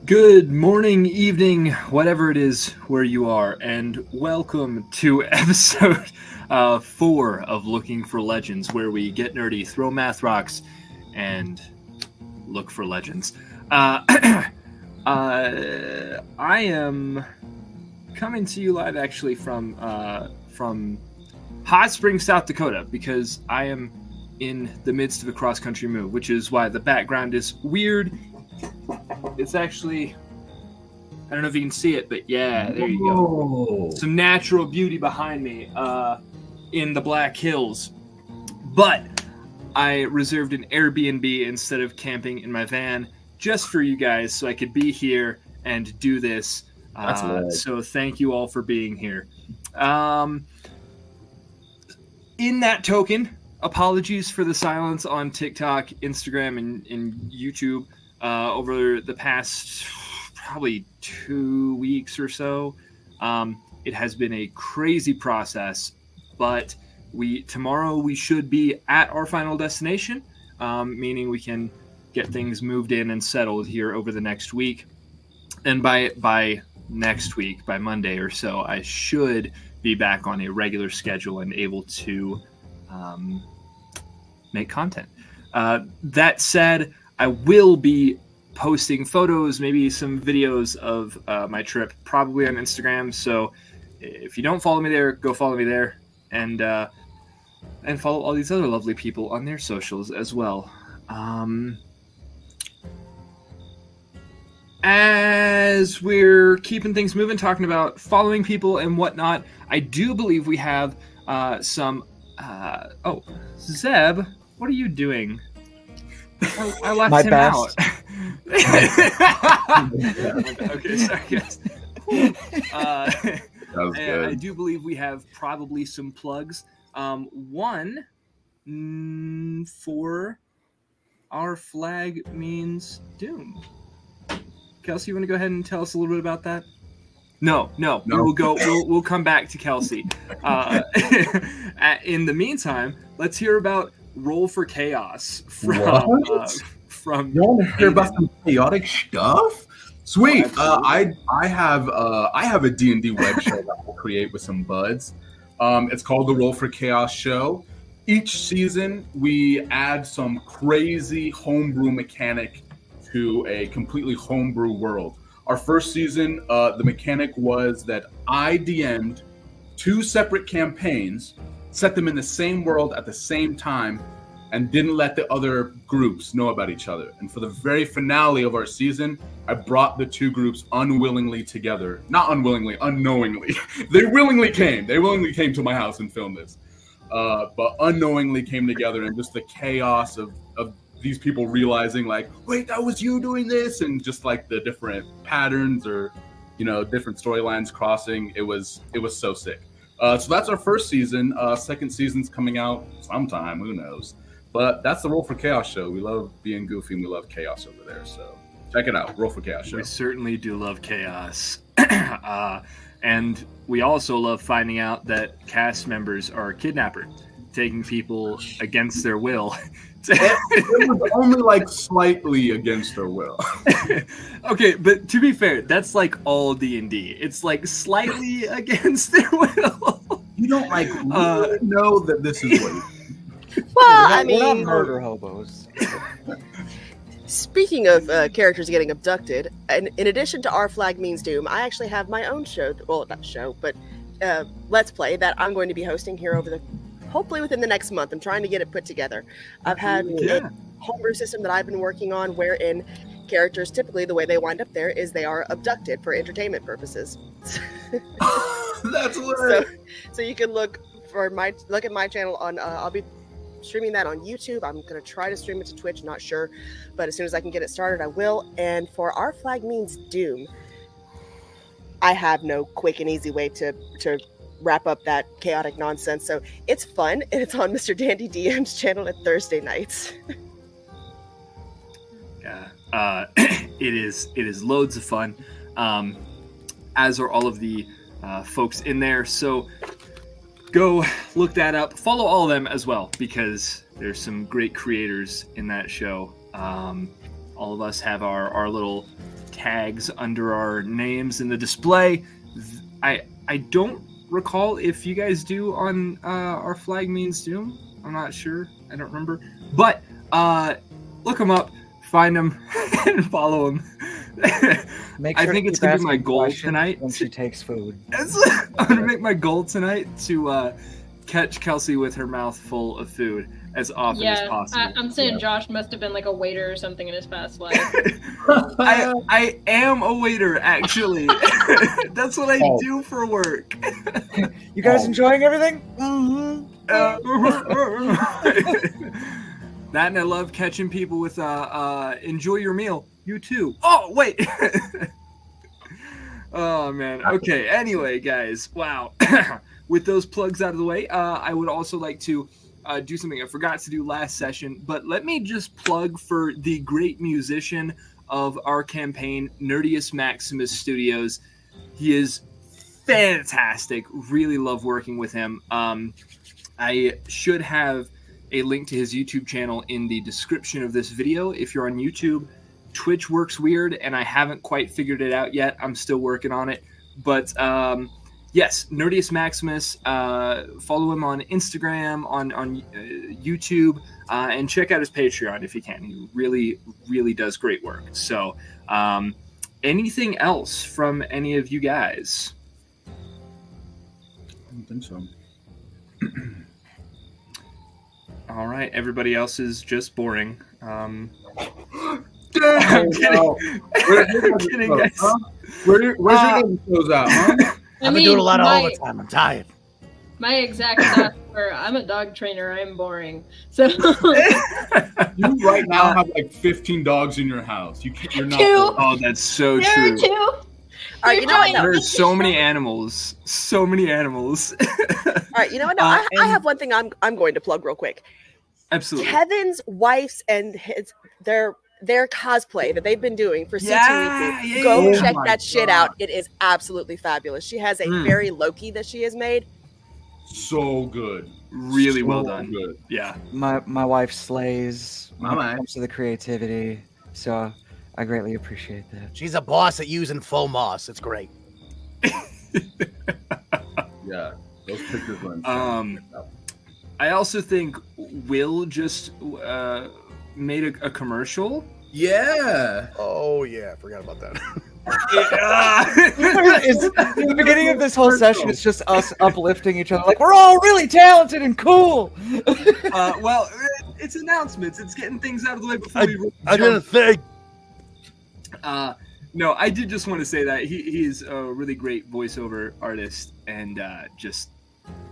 Good morning, evening, whatever it is where you are, and welcome to episode 4 of Looking for Legends, where we get nerdy, throw math rocks, and look for legends. I am coming to you live actually from Hot Springs, South Dakota, because I am in the midst of a cross-country move, which is why the background is weird. It's actually, I don't know if you can see it, but yeah, there you go. Some natural beauty behind me in the Black Hills. But I reserved an Airbnb instead of camping in my van just for you guys so I could be here and do this. So thank you all for being here. In that token, apologies for the silence on TikTok, Instagram, and YouTube. Over the past probably 2 weeks or so. It has been a crazy process, but tomorrow we should be at our final destination, meaning we can get things moved in and settled here over the next week. And by next week, by Monday or so, I should be back on a regular schedule and able to make content. That said, I will be posting photos, maybe some videos of my trip, probably on Instagram. So if you don't follow me there, go follow me there, and follow all these other lovely people on their socials as well. As we're keeping things moving, talking about following people and whatnot, I do believe we have some. Zeb, what are you doing? I left My him best. out. Okay, sorry guys. That was good. I do believe we have probably some plugs. One for Our Flag Means Doom. Kelsey, you want to go ahead and tell us a little bit about that? No. We'll come back to Kelsey. In the meantime, let's hear about Roll for Chaos from You want to hear about some chaotic stuff? Sweet. I have a D&D web show that I'll create with some buds. It's called the Roll for Chaos Show. Each season we add some crazy homebrew mechanic to a completely homebrew world. Our first season, the mechanic was that I DM'd 2 separate campaigns, set them in the same world at the same time, and didn't let the other groups know about each other. And for the very finale of our season, I brought the 2 groups unwillingly together. Not unwillingly, unknowingly. They willingly came to my house and filmed this. But unknowingly came together, and just the chaos of these people realizing, like, wait, that was you doing this, and just like the different patterns or, different storylines crossing. It was so sick. So that's our first season. Second season's coming out sometime, who knows. But that's the Roll for Chaos show. We love being goofy and we love chaos over there. So check it out, Roll for Chaos show. We certainly do love chaos. And we also love finding out that cast members are kidnappers, taking people against their will. It was only like slightly against their will. Okay, but to be fair, that's like all D&D. It's like slightly against their will. You don't really know that this is what Well, we're not murder hobos. Speaking of characters getting abducted, and in addition to Our Flag Means Doom, I actually have my own show. Well, not show, but Let's Play that I'm going to be hosting here hopefully within the next month. I'm trying to get it put together. I've had a homebrew system that I've been working on wherein characters, typically the way they wind up there is they are abducted for entertainment purposes. That's hilarious. So you can look at my channel on I'll be streaming that on YouTube. I'm going to try to stream it to Twitch, not sure, but as soon as I can get it started, I will. And for Our Flag Means Doom, I have no quick and easy way to wrap up that chaotic nonsense. So it's fun, and it's on Mr. Dandy DM's channel at Thursday nights. Yeah, it is loads of fun, as are all of the folks in there. So go look that up. Follow all of them as well, because there's some great creators in that show. All of us have our little tags under our names in the display. I don't recall if you guys do on our Flag Means Doom. I'm not sure. I don't remember. But look them up, find them, and follow them. Make sure I think to it's keep gonna be my asking goal questions tonight. when she takes food. I'm gonna make my goal tonight to catch Kelsey with her mouth full of food as often as possible. I'm saying Josh must have been like a waiter or something in his past life. I am a waiter, actually. That's what I do for work. You guys enjoying everything? That, and I love catching people with enjoy your meal. You too. Oh, wait. Oh, man. Okay, anyway, guys. Wow. With those plugs out of the way, I would also like to do something I forgot to do last session, but let me just plug for the great musician of our campaign, Nerdius Maximus Studios. He is fantastic. Really love working with him. I should have a link to his YouTube channel in the description of this video. If you're on YouTube, Twitch works weird, and I haven't quite figured it out yet. I'm still working on it. But yes, Nerdius Maximus. Follow him on Instagram, on YouTube, and check out his Patreon if you can. He really, really does great work. So anything else from any of you guys? I don't think so. All right, everybody else is just boring. I'm Damn, kidding. I'm kidding, guys. Huh? Where's your name close out, huh? I I've been doing a lot of overtime. I'm tired. My exact thoughts were, I'm a dog trainer. I'm boring. So You right now have like 15 dogs in your house. You're not. Two. Oh, that's so there true. are two. All right, you know what? No. There are so many animals. So many animals. All right, you know what? No, I have one thing I'm going to plug real quick. Absolutely. Kevin's wife's and their cosplay that they've been doing for C2E2. Go yeah. check Oh my that shit God. out. It is absolutely fabulous. She has a very Loki that she has made. So good. Really So well done. Good. Yeah. My wife slays when My it comes to the creativity, so I greatly appreciate that. She's a boss at using faux moss. It's great. Yeah. Those pictures were insane. I also think Will just made a commercial. Yeah. Oh yeah, I forgot about that. In the beginning of this whole session, it's just us uplifting each other, like we're all really talented and cool. Well, it's announcements. It's getting things out of the way before we. I didn't think. No, I did just want to say that he's a really great voiceover artist and just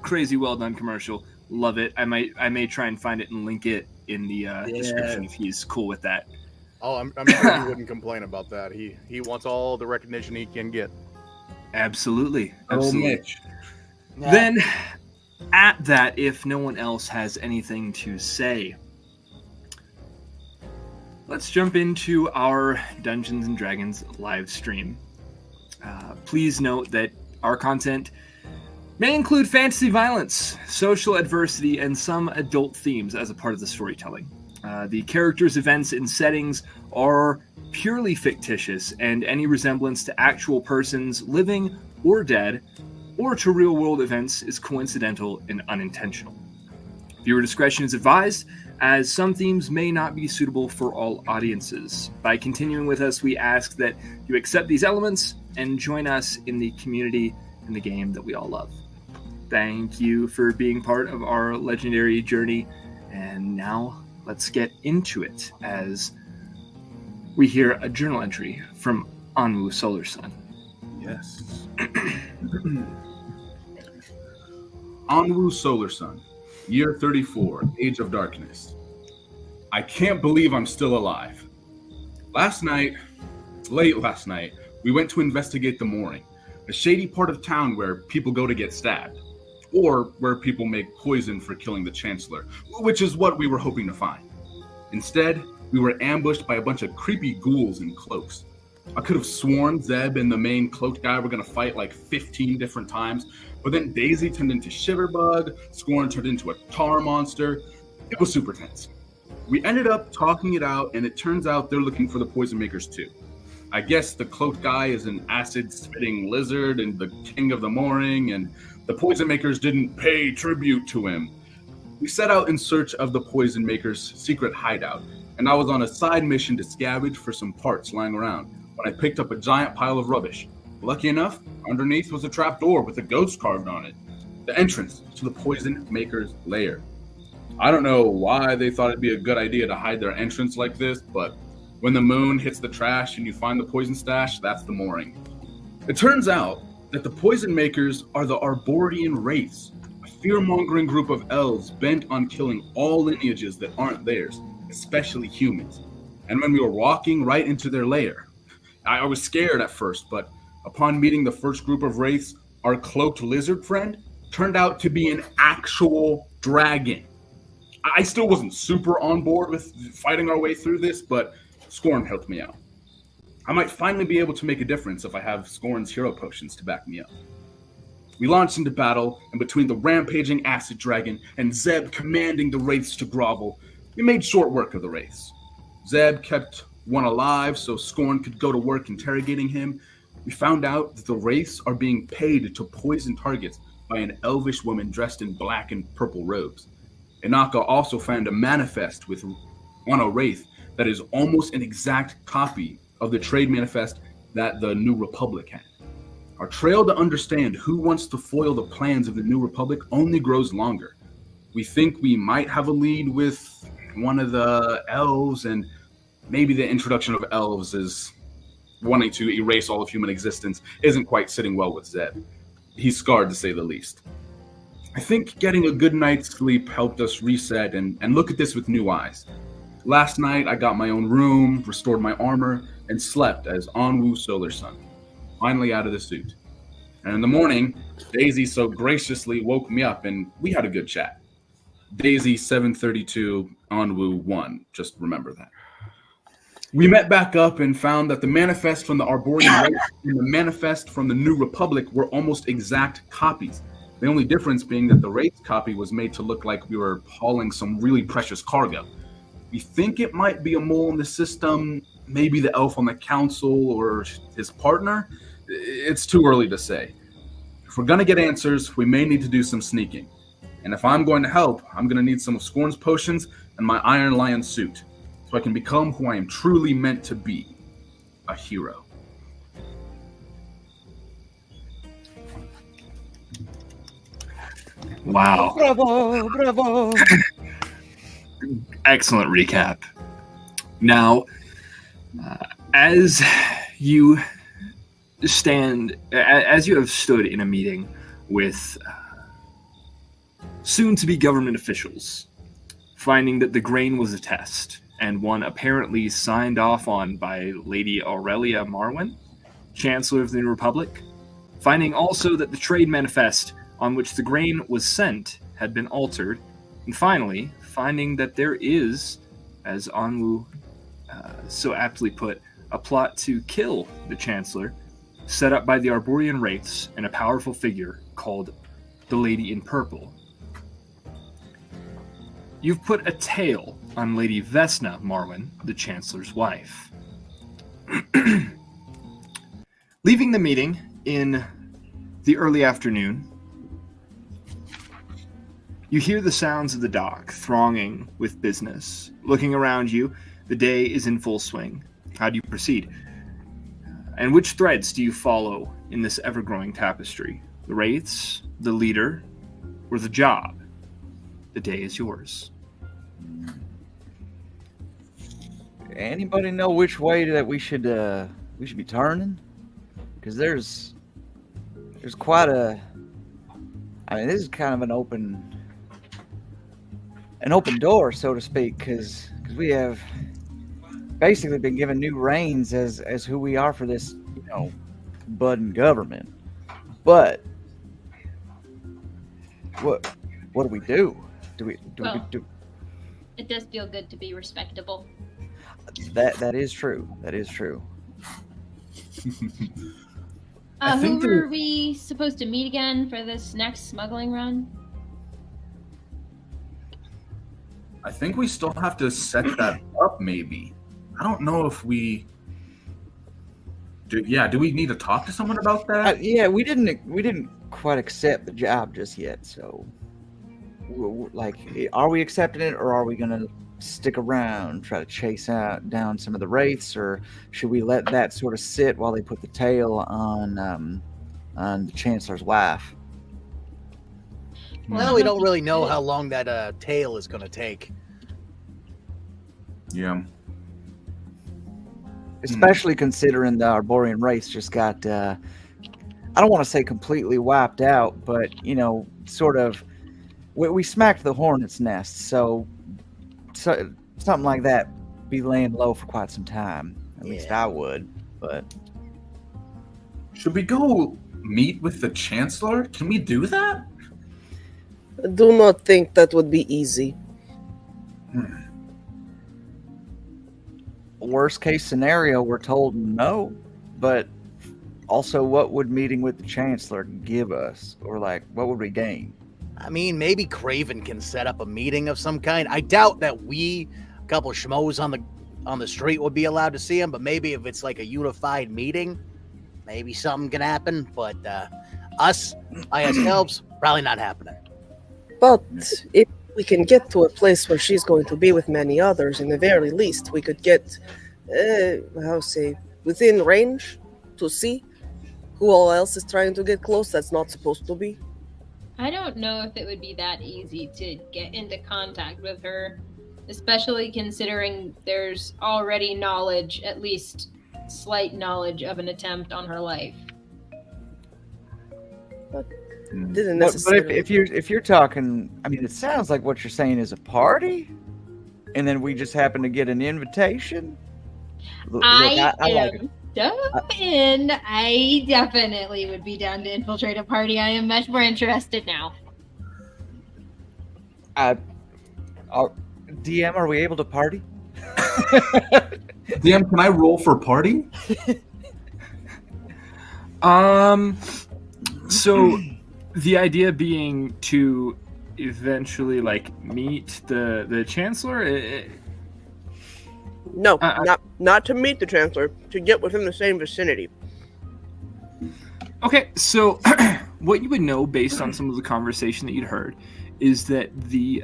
crazy well done commercial. Love it. I may try and find it and link it in the description if he's cool with that. Oh, I'm sure he wouldn't complain about that. He wants all the recognition he can get. Absolutely. Oh, Absolutely. Mitch. Then, at that, if no one else has anything to say, let's jump into our Dungeons and Dragons live stream. Please note that our content may include fantasy violence, social adversity, and some adult themes as a part of the storytelling. The characters' events and settings are purely fictitious, and any resemblance to actual persons, living or dead, or to real-world events is coincidental and unintentional. Viewer discretion is advised, as some themes may not be suitable for all audiences. By continuing with us, we ask that you accept these elements and join us in the community and the game that we all love. Thank you for being part of our legendary journey, and now let's get into it as we hear a journal entry from Anwu Solar Sun. Yes. Anwu Solar Sun, year 34, Age of Darkness. I can't believe I'm still alive. Late last night, we went to investigate the Mooring, a shady part of town where people go to get stabbed, or where people make poison for killing the Chancellor, which is what we were hoping to find. Instead, we were ambushed by a bunch of creepy ghouls in cloaks. I could have sworn Zeb and the main cloaked guy were going to fight like 15 different times, but then Daisy turned into Shiverbug, Scorn turned into a tar monster. It was super tense. We ended up talking it out, and it turns out they're looking for the poison makers too. I guess the cloaked guy is an acid-spitting lizard and the king of the mooring, and the poison makers didn't pay tribute to him. We set out in search of the poison maker's secret hideout, and I was on a side mission to scavenge for some parts lying around when I picked up a giant pile of rubbish. Lucky enough, underneath was a trap door with a ghost carved on it, the entrance to the poison maker's lair. I don't know why they thought it'd be a good idea to hide their entrance like this, but when the moon hits the trash and you find the poison stash, that's the mooring. It turns out that the poison makers are the Arborian Wraiths, a fear-mongering group of elves bent on killing all lineages that aren't theirs, especially humans. And when we were walking right into their lair, I was scared at first, but upon meeting the first group of wraiths, our cloaked lizard friend turned out to be an actual dragon. I still wasn't super on board with fighting our way through this, but Scorn helped me out. I might finally be able to make a difference if I have Scorn's hero potions to back me up. We launched into battle, and between the rampaging acid dragon and Zeb commanding the wraiths to grovel, we made short work of the wraiths. Zeb kept one alive so Scorn could go to work interrogating him. We found out that the wraiths are being paid to poison targets by an elvish woman dressed in black and purple robes. Inaka also found a manifest on a wraith that is almost an exact copy of the trade manifest that the New Republic had. Our trail to understand who wants to foil the plans of the New Republic only grows longer. We think we might have a lead with one of the elves, and maybe the introduction of elves is wanting to erase all of human existence isn't quite sitting well with Zeb. He's scarred, to say the least. I think getting a good night's sleep helped us reset and look at this with new eyes. Last night, I got my own room, restored my armor, and slept as Onwu Solar Sun, finally out of the suit. And in the morning, Daisy so graciously woke me up, and we had a good chat. Daisy 732, Onwu 1, just remember that. We met back up and found that the manifest from the Arborian race and the manifest from the New Republic were almost exact copies. The only difference being that the Wraith copy was made to look like we were hauling some really precious cargo. We think it might be a mole in the system, maybe the elf on the council or his partner. It's too early to say. If we're going to get answers, we may need to do some sneaking. And if I'm going to help, I'm going to need some of Scorn's potions and my Iron Lion suit, so I can become who I am truly meant to be, a hero. Wow. Bravo, bravo. Excellent recap. Now, as you have stood in a meeting with soon-to-be government officials, finding that the grain was a test, and one apparently signed off on by Lady Aurelia Marwyn, Chancellor of the New Republic, finding also that the trade manifest on which the grain was sent had been altered, and finally finding that there is, as Onwu so aptly put, a plot to kill the Chancellor, set up by the Arborian Wraiths and a powerful figure called the Lady in Purple. You've put a tail on Lady Vesna Marwyn, the Chancellor's wife. Leaving the meeting in the early afternoon, you hear the sounds of the dock thronging with business. Looking around you, the day is in full swing. How do you proceed? And which threads do you follow in this ever-growing tapestry? The wraiths, the leader, or the job? The day is yours. Anybody know which way that we should be turning? Because there's quite a. I mean, this is kind of an open door, so to speak, because we have basically been given new reins as who we are for this, budding government. But what do we do? It does feel good to be respectable. That is true. That is true. Who were we supposed to meet again for this next smuggling run? I think we still have to set that up, maybe. I don't know if we... Do we need to talk to someone about that? Yeah, we didn't quite accept the job just yet. So, like, are we accepting it, or are we gonna stick around, try to chase down some of the wraiths, or should we let that sort of sit while they put the tail on the Chancellor's wife? Well, we don't really know how long that tail is going to take. Yeah. Especially considering the Arborian race just got, I don't want to say completely wiped out, but, sort of, we smacked the hornet's nest, so something like that be laying low for quite some time. At least I would, but... Should we go meet with the Chancellor? Can we do that? I do not think that would be easy. Worst case scenario, we're told no, but also what would meeting with the Chancellor give us? Or what would we gain? I mean, maybe Craven can set up a meeting of some kind. I doubt that a couple of schmoes on the street would be allowed to see him, but maybe if it's like a unified meeting, maybe something can happen. But us by ourselves, probably not happening. But if we can get to a place where she's going to be with many others, in the very least, we could get, within range to see who all else is trying to get close that's not supposed to be. I don't know if it would be that easy to get into contact with her, especially considering there's already knowledge, at least slight knowledge, of an attempt on her life. Didn't But necessarily. if you're talking, I mean, it sounds like what you're saying is a party, and then we just happen to get an invitation. I like am so in. I definitely would be down to infiltrate a party. I am much more interested now. DM, are we able to party? DM, can I roll for party? So the idea being to eventually meet the Chancellor. No, not to meet the Chancellor, to get within the same vicinity. Okay, so what you would know based on some of the conversation that you'd heard is that the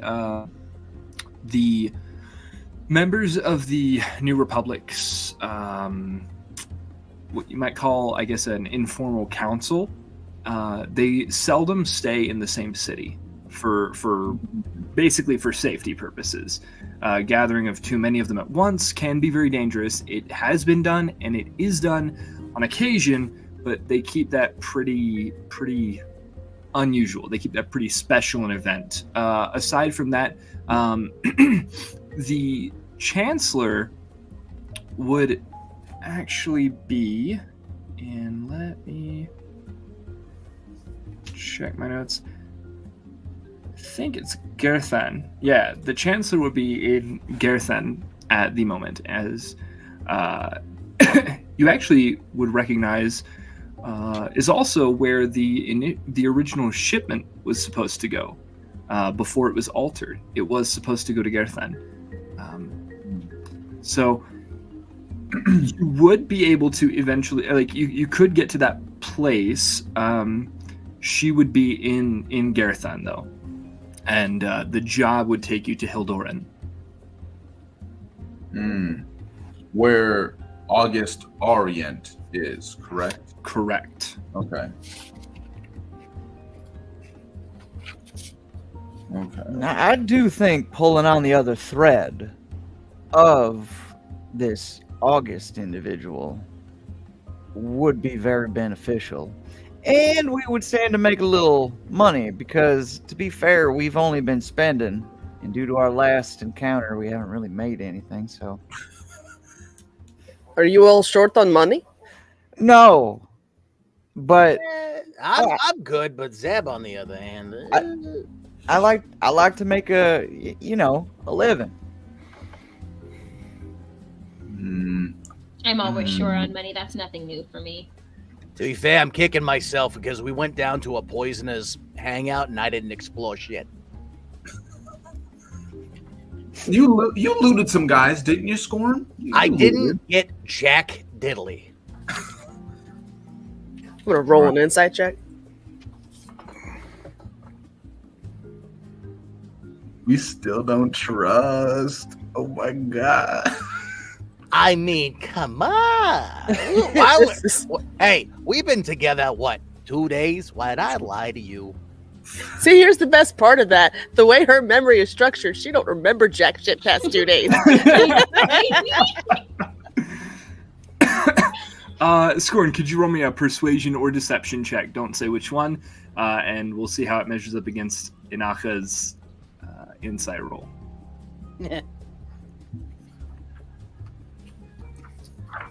members of the New Republic's what you might call, I guess, an informal council, they seldom stay in the same city for basically for safety purposes. Gathering of too many of them at once can be very dangerous. It has been done, and it is done on occasion, but they keep that pretty unusual. They keep that pretty special an event. Aside from that, the Chancellor would actually be, and let me check my notes. I think it's Gerthan. Yeah, the Chancellor would be in Gerthan at the moment, as you actually would recognize is also where the original shipment was supposed to go before it was altered. It was supposed to go to Gerthan. So you would be able to eventually, you could get to that place. She would be in Gerthan, though. And the job would take you to Hildoran. Where August Orient is, correct? Correct. Okay. Now, I do think pulling on the other thread of this August individual would be very beneficial. And we would stand to make a little money because, to be fair, we've only been spending. And due to our last encounter, we haven't really made anything, so... Are you all short on money? No. But... I'm good, but Zeb, on the other hand... I like to make a living. I'm always short on money. That's nothing new for me. To be fair, I'm kicking myself because we went down to a poisoner's hangout and I didn't explore shit. You looted some guys, didn't you, Scorn? I didn't get Jack Diddley. I'm gonna roll an insight check. We still don't trust. Oh my god. I mean, come on. Hey, we've been together, what, 2 days? Why'd I lie to you? See, here's the best part of that. The way her memory is structured, she don't remember jack shit past 2 days. Scorn, could you roll me a persuasion or deception check? Don't say which one, and we'll see how it measures up against Inaka's insight roll.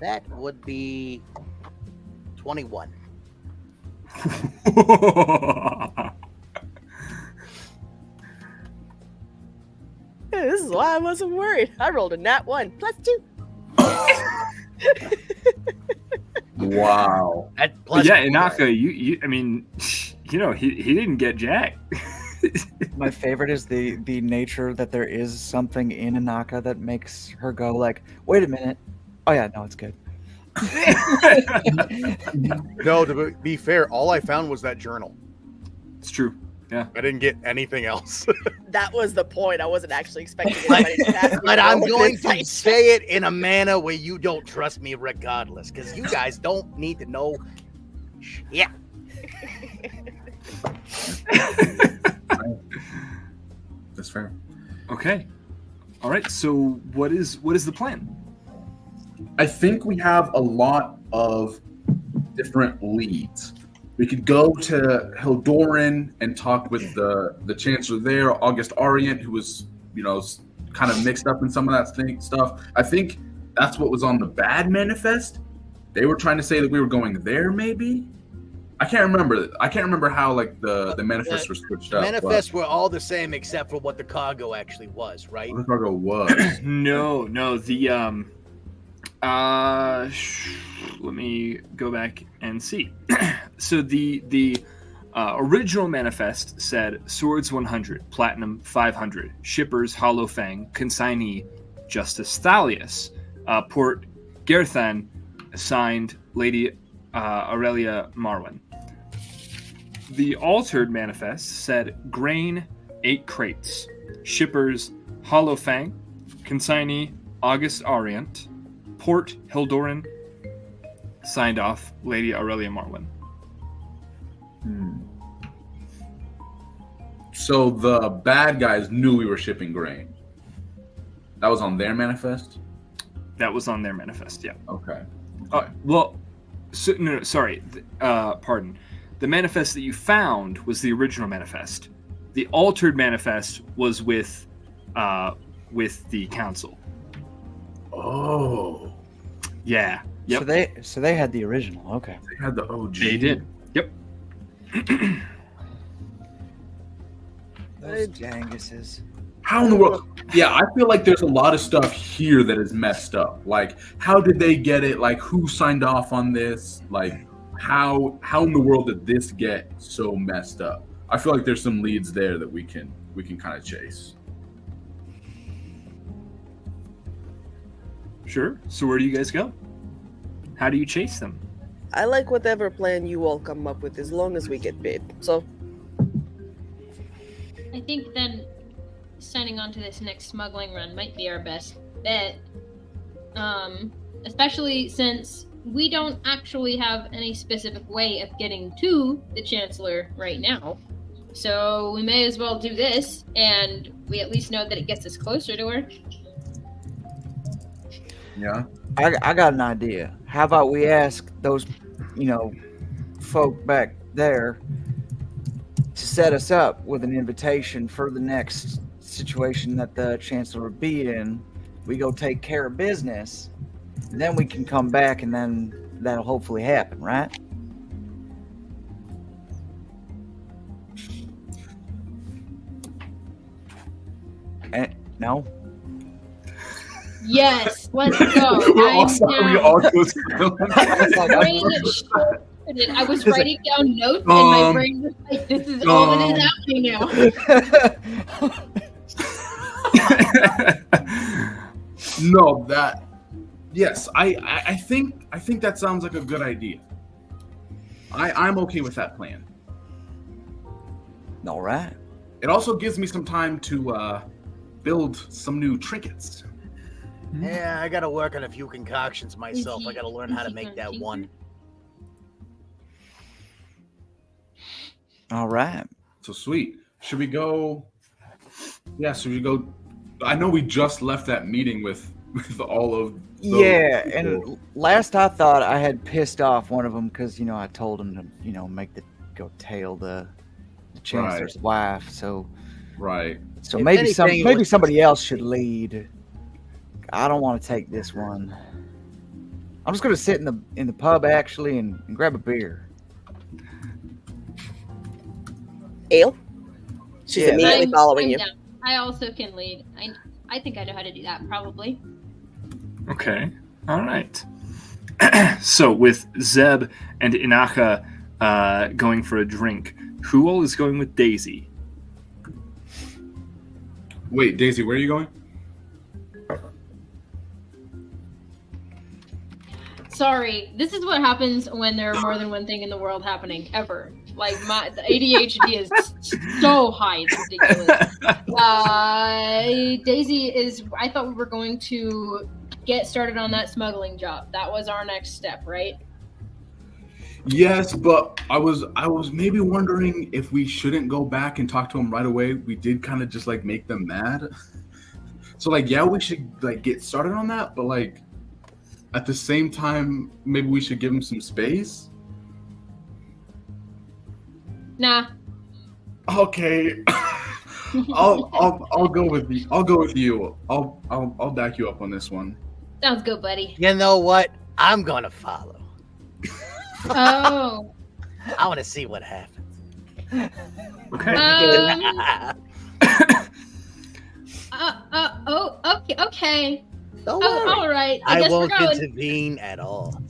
That would be 21. Yeah, this is why I wasn't worried. I rolled a nat 1 plus 2. Wow. Yeah, Inaka, you I mean, he didn't get jack. My favorite is the nature that there is something in Inaka that makes her go like, wait a minute. Oh yeah, no, it's good. No, to be fair, all I found was that journal. It's true. Yeah. I didn't get anything else. That was the point. I wasn't actually expecting anybody to ask me But to I'm roll an going to insight say it in a manner where you don't trust me regardless, because you guys don't need to know. Yeah. That's fair. Okay. All right. So what is the plan? I think we have a lot of different leads. We could go to Hildoran and talk with the chancellor there, August Orient, who was, kind of mixed up in some of that stuff. I think that's what was on the bad manifest. They were trying to say that we were going there, maybe. I can't remember how like the manifests were switched up. Manifests were all the same except for what the cargo actually was, right? What the cargo was. No. The let me go back and see. So the original manifest said swords 100, platinum 500, shippers Hollow Fang, consignee Justice Thalius, Port Gerthan, signed Lady Aurelia Marwin. The altered manifest said grain 8 crates, shippers Hollow Fang, consignee August Orient, Port Hildoran, signed off Lady Aurelia Marwin. So the bad guys knew we were shipping grain. That was on their manifest? That was on their manifest, yeah. Okay. Sorry. Pardon. The manifest that you found was the original manifest. The altered manifest was with the council. Oh. Yeah. Yep. So they had the original. Okay. They had the OG. They did. Yep. Those Janguses. How in the world? Yeah, I feel like there's a lot of stuff here that is messed up. Like, how did they get it? Like, who signed off on this? Like, how in the world did this get so messed up? I feel like there's some leads there that we can kind of chase. Sure. So where do you guys go? How do you chase them? I like whatever plan you all come up with as long as we get paid. So I think then signing on to this next smuggling run might be our best bet. Especially since we don't actually have any specific way of getting to the Chancellor right now. So we may as well do this, and we at least know that it gets us closer to her. Yeah. I got an idea. How about we ask those, folk back there to set us up with an invitation for the next situation that the Chancellor would be in. We go take care of business, and then we can come back, and then that'll hopefully happen, right? No? Yes, let's go. I was writing down notes, and my brain was like, "This is all that is happening now." No, yes, I think that sounds like a good idea. I'm okay with that plan. All right. It also gives me some time to build some new trinkets. Yeah, I gotta work on a few concoctions myself. he- I gotta learn is how to he make gonna that tinker? one. All right. So sweet. Should we go? Yeah, should we go? I know we just left that meeting with all of those Yeah, people. and last I thought I had pissed off one of them because I told him to make the go tail the chancellor's wife. So Right. If maybe anything, it maybe was- somebody else should lead. I don't want to take this one. I'm just gonna sit in the pub actually and grab a beer. Ale? She's Yeah, immediately following I'm you. down. I also can lead. I think I know how to do that, probably. Okay. All right. So with Zeb and Inaka going for a drink, who all is going with Daisy? Wait, Daisy, where are you going? Sorry, this is what happens when there are more than one thing in the world happening ever. Like the ADHD is so high, it's ridiculous. Daisy is. I thought we were going to get started on that smuggling job. That was our next step, right? Yes, but I was maybe wondering if we shouldn't go back and talk to them right away. We did kind of just like make them mad. So yeah, we should get started on that, but at the same time, maybe we should give them some space. Nah. Okay. I'll go with you. I'll go with you. I'll back you up on this one. Sounds good, buddy. You know what? I'm gonna follow. Oh. I want to see what happens. Okay. Okay. Don't Oh, worry. all right. I guess won't we're going. intervene at all.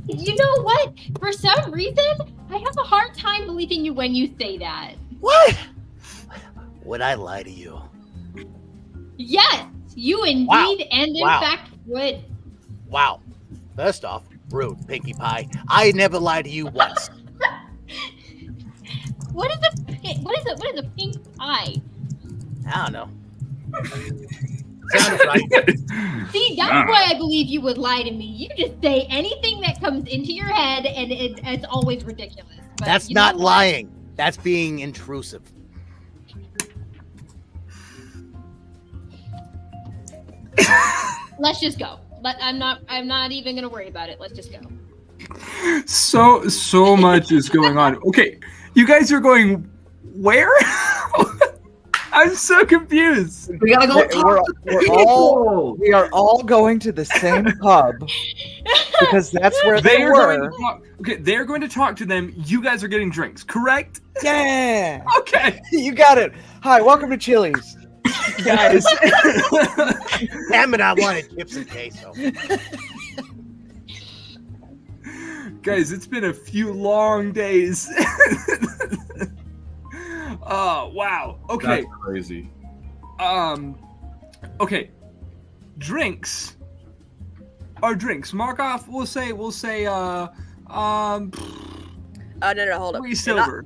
You know what? For some reason, I have a hard time believing you when you say that. What? Would I lie to you? Yes, you indeed, Wow. and in Wow. fact would. Wow. First off, rude, Pinkie Pie. I never lied to you once. What is a pink eye? I don't know. Sounds right. See, that's why I believe you would lie to me. You just say anything that comes into your head, and it's always ridiculous. But That's you know not what? lying. That's being intrusive. Let's just go. I'm not even gonna worry about it. Let's just go. So much is going on. Okay, you guys are going where? I'm so confused. We gotta go. We are all going to the same pub because that's where they They're going were. to talk. Okay, they're going to talk to them. You guys are getting drinks, correct? Yeah, Okay, you got it. Hi, welcome to Chili's. guys. Damn it, I wanted chips and queso. Guys, it's been a few long days. Oh, wow. Okay. That's crazy. Okay. Drinks are drinks. Markov, we'll say, No, hold up. 3 silver.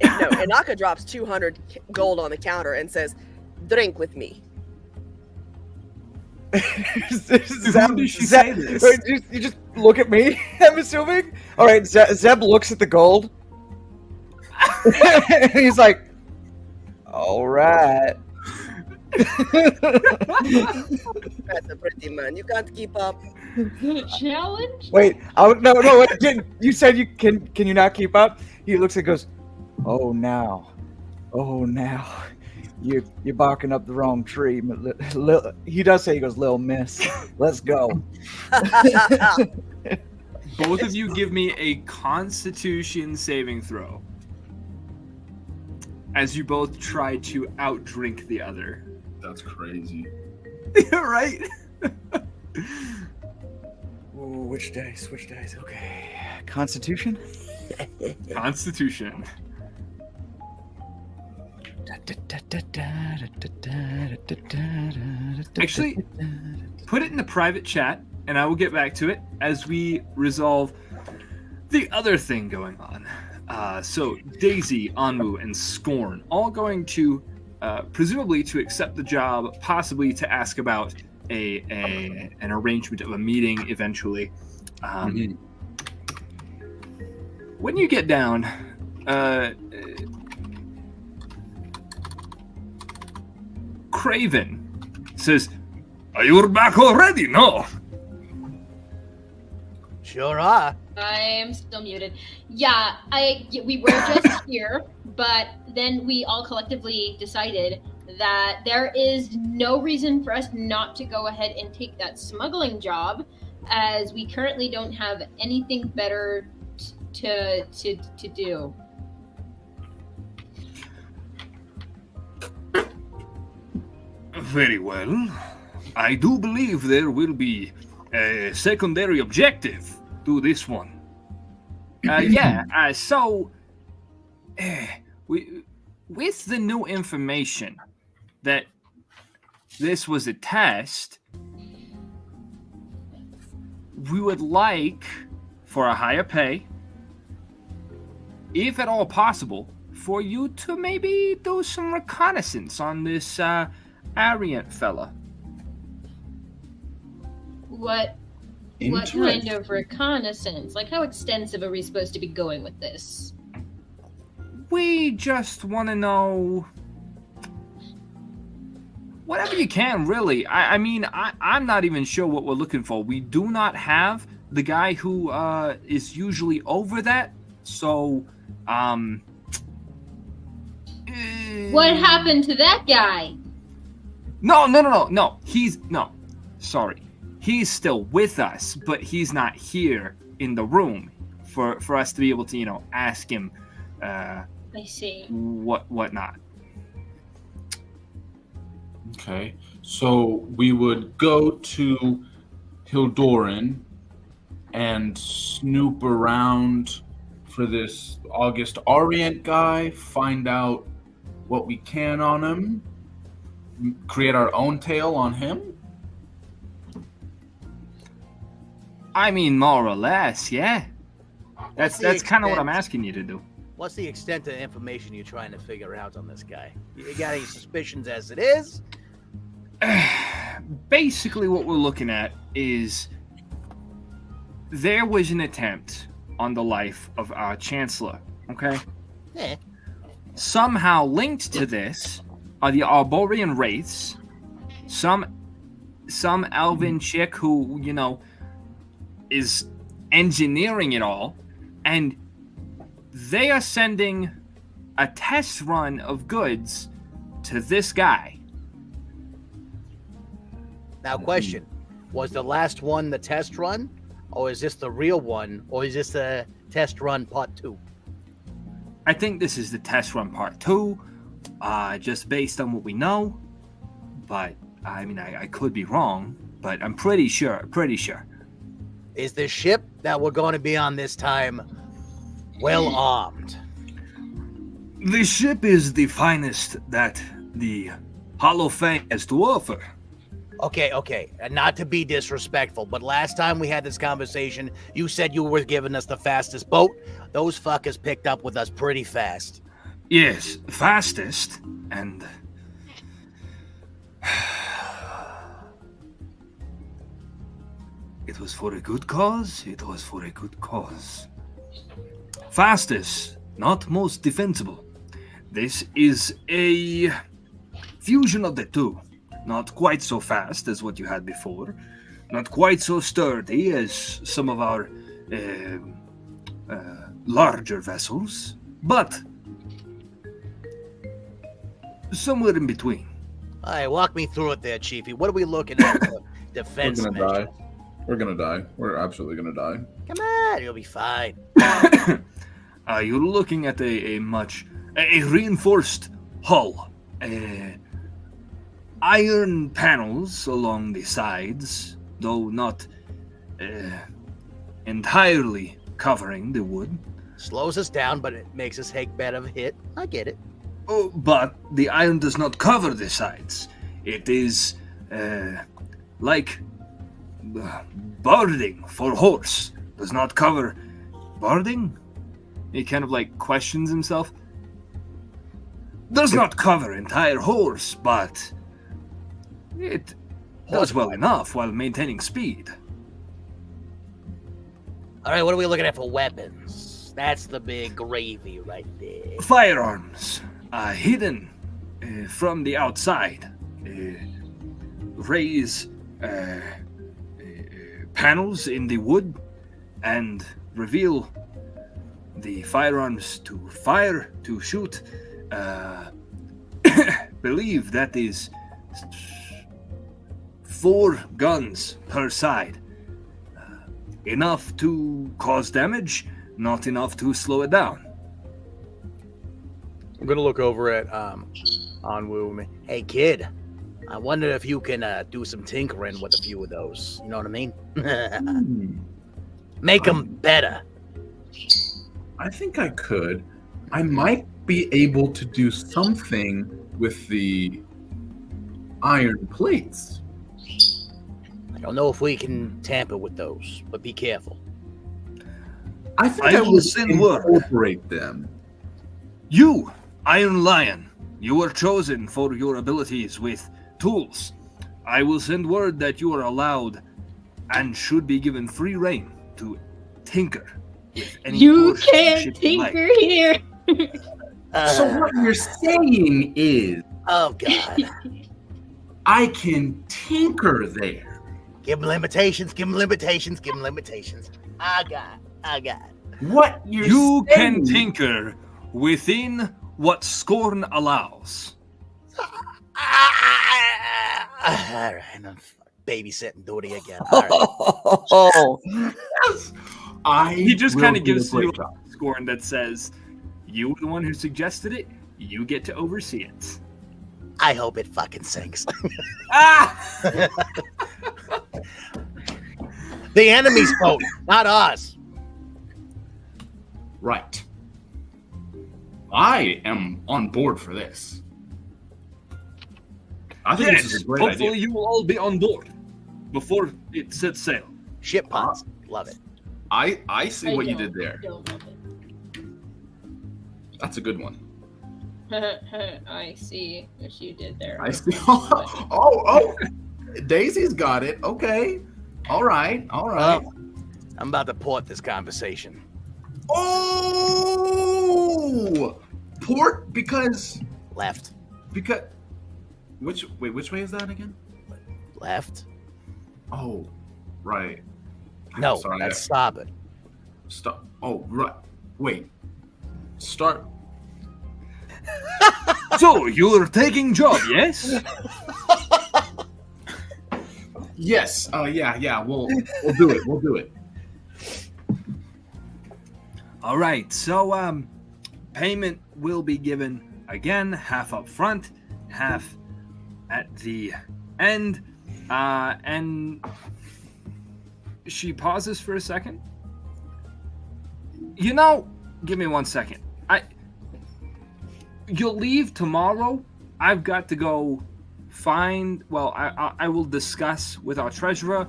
No, Inaka drops 200 gold on the counter and says, "Drink with me." Who did she say this? Wait, you just look at me, I'm assuming? All right, Zeb looks at the gold. And he's like, all right. That's a pretty man. You can't keep up. Challenge? Wait, no, wait, you said you can you not keep up? He looks and goes, oh, now. You're barking up the wrong tree. He does say, he goes, little miss, let's go. Both of you give me a Constitution saving throw. As you both try to outdrink the other. That's crazy. Right? Ooh, which dice? Okay. Constitution? Constitution. Actually, put it in the private chat, and I will get back to it as we resolve the other thing going on. So Daisy, Anmu, and Scorn all going to presumably to accept the job, possibly to ask about an arrangement of a meeting eventually. When you get down, Craven says, "Are you back already?" No. Sure are. I am still muted. Yeah, we were just here, but then we all collectively decided that there is no reason for us not to go ahead and take that smuggling job, as we currently don't have anything better to do. Very well. I do believe there will be a secondary objective to this one. So with the new information that this was a test, we would like, for a higher pay, if at all possible, for you to maybe do some reconnaissance on this Arient fella. What kind of reconnaissance? Like, how extensive are we supposed to be going with this? We just want to know whatever you can, really. I'm not even sure what we're looking for. We do not have the guy who is usually over that, so What happened to that guy? No. Sorry. He's still with us, but he's not here in the room for us to be able to, ask him. I see. Whatnot. Okay, so we would go to Hildoran and snoop around for this August Orient guy, find out what we can on him, create our own tale on him. I mean, more or less, yeah. That's kind of what I'm asking you to do. What's the extent of information you're trying to figure out on this guy? You got any suspicions as it is? Basically, what we're looking at is there was an attempt on the life of our chancellor, okay? Yeah. Somehow linked to this are the Arborian wraiths, some elven chick who, is engineering it all, and they are sending a test run of goods to this guy. Now, question. Was the last one the test run? Or is this the real one? Or is this the test run part 2? I think this is the test run part 2, just based on what we know. But, I could be wrong, but I'm pretty sure. Is the ship that we're going to be on this time well armed? The ship is the finest that the Hollow Fang has to offer. Okay. And not to be disrespectful, but last time we had this conversation, you said you were giving us the fastest boat. Those fuckers picked up with us pretty fast. Yes, fastest, and... It was for a good cause. Fastest, not most defensible. This is a fusion of the two. Not quite so fast as what you had before. Not quite so sturdy as some of our larger vessels. But somewhere in between. All right, walk me through it there, Chiefy. What are we looking at for defense We're gonna measures? die. We're gonna die. We're absolutely gonna die. Come on, you'll be fine. You're looking at a reinforced hull. Iron panels along the sides, though not entirely covering the wood. Slows us down, but it makes us take better hit. I get it. Oh, but the iron does not cover the sides. It is like boarding for horse. Does not cover boarding? He kind of like questions himself. Does not cover entire horse, but it does well enough while maintaining speed. All right, what are we looking at for weapons? That's the big gravy right there. Firearms hidden from the outside. Raise panels in the wood and reveal the firearms to fire, to shoot. Believe that is 4 guns per side. Enough to cause damage, not enough to slow it down. I'm gonna look over at Anwu. Hey, kid, I wonder if you can do some tinkering with a few of those. You know what I mean? Make them better. I think I could. I might be able to do something with the iron plates. I don't know if we can tamper with those, but be careful. I think I I will would send word. incorporate them. You, Iron Lion, you were chosen for your abilities with tools. I will send word that you are allowed and should be given free rein to tinker with any You portion of the can't ship you like. tinker here. So what you're saying is Oh, God. I can tinker there. Give them limitations, give them limitations, give them limitations. I got. What you're You saying can tinker within what scorn allows. All right, I'm babysitting duty again. All right. Oh, He just kind of gives you job. a scorn that says, you were the one who suggested it, you get to oversee it. I hope it fucking sinks. Ah! The enemy's boat, not us. Right. I am on board for this. I think this Yes, is a great hopefully idea. you will all be on board before it sets sail. Ship puns. Love it. I see I what you don't- did there. don't love That's a good one. it. I see what you did there. I see. Oh, Daisy's got it. Okay. All right. Well, I'm about to port this conversation. Oh, port because Left. which way is that again? Left? Oh, right. No, Sorry, that's starboard. stop. Oh, right. Wait. Start. So, you're taking job, yes? Yes. Yeah. We'll do it. We'll do it. All right, so payment will be given again, half up front, half at the end. And she pauses for a second. You know, give me 1 second. You'll leave tomorrow. I've got to go find. Well, I will discuss with our treasurer,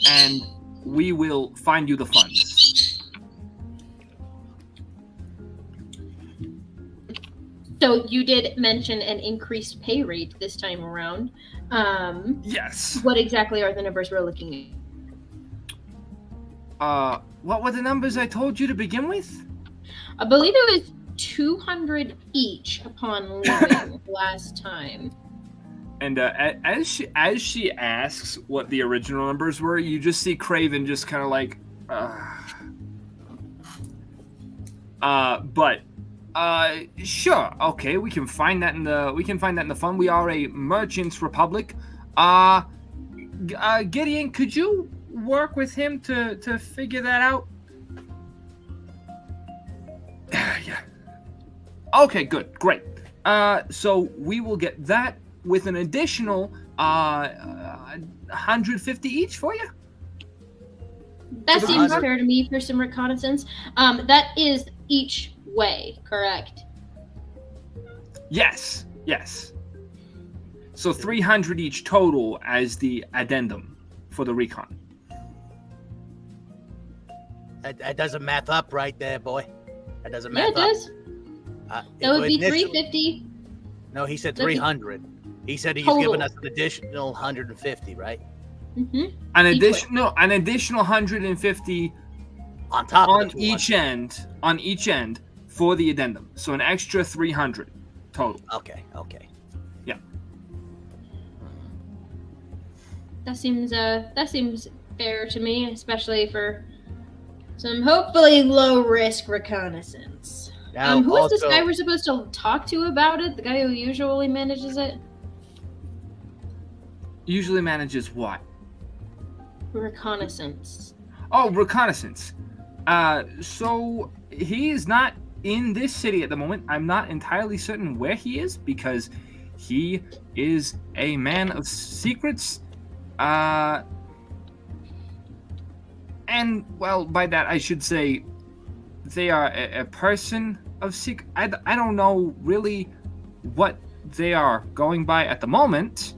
and we will find you the funds. So you did mention an increased pay rate this time around. Yes. What exactly are the numbers we're looking at? What were the numbers I told you to begin with? I believe it was 200 each upon leaving last time. And as she asks what the original numbers were, you just see Craven just kind of like, sure, okay, we can find that in the fund. We are a merchants republic. Gideon, could you work with him to figure that out? Yeah. Okay, good, great. So we will get that with an additional 150 each for you. That For the seems hundred? fair to me for some reconnaissance. That is each way, correct? Yes. So 300 each total as the addendum for the recon. That doesn't math up right there, boy. That doesn't Yeah, math it does. up. That would be initially- 350. No, he said That'd be 300. He said he's total. giving us an additional 150, right? Mm-hmm. An Each additional 150 On top on of the each end for the addendum. So an extra 300 total. Okay. That seems fair to me, especially for some hopefully low risk reconnaissance. Now, Who is this also- guy we're supposed to talk to about it? The guy who usually manages it? Usually manages what? Reconnaissance. Oh, reconnaissance. So he is not in this city at the moment. I'm not entirely certain where he is because he is a man of secrets. And well, by that I should say they are a person of secret. I don't know really what they are going by at the moment.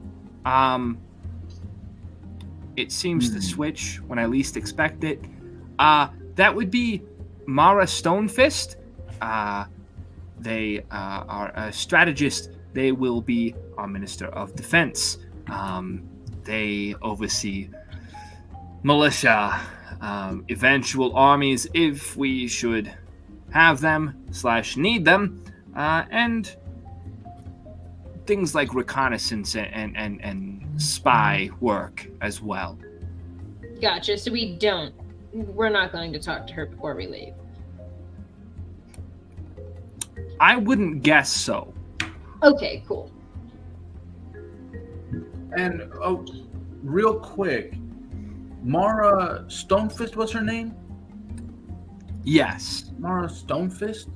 It seems to switch when I least expect it. That would be Mara Stonefist. They are a strategist. They will be our Minister of Defense. They oversee militia, eventual armies if we should have them / need them, and things like reconnaissance and spy work as well. Gotcha. So we're not going to talk to her before we leave. I wouldn't guess so. Okay, cool. And real quick, Mara Stonefist was her name? Yes. Mara Stonefist?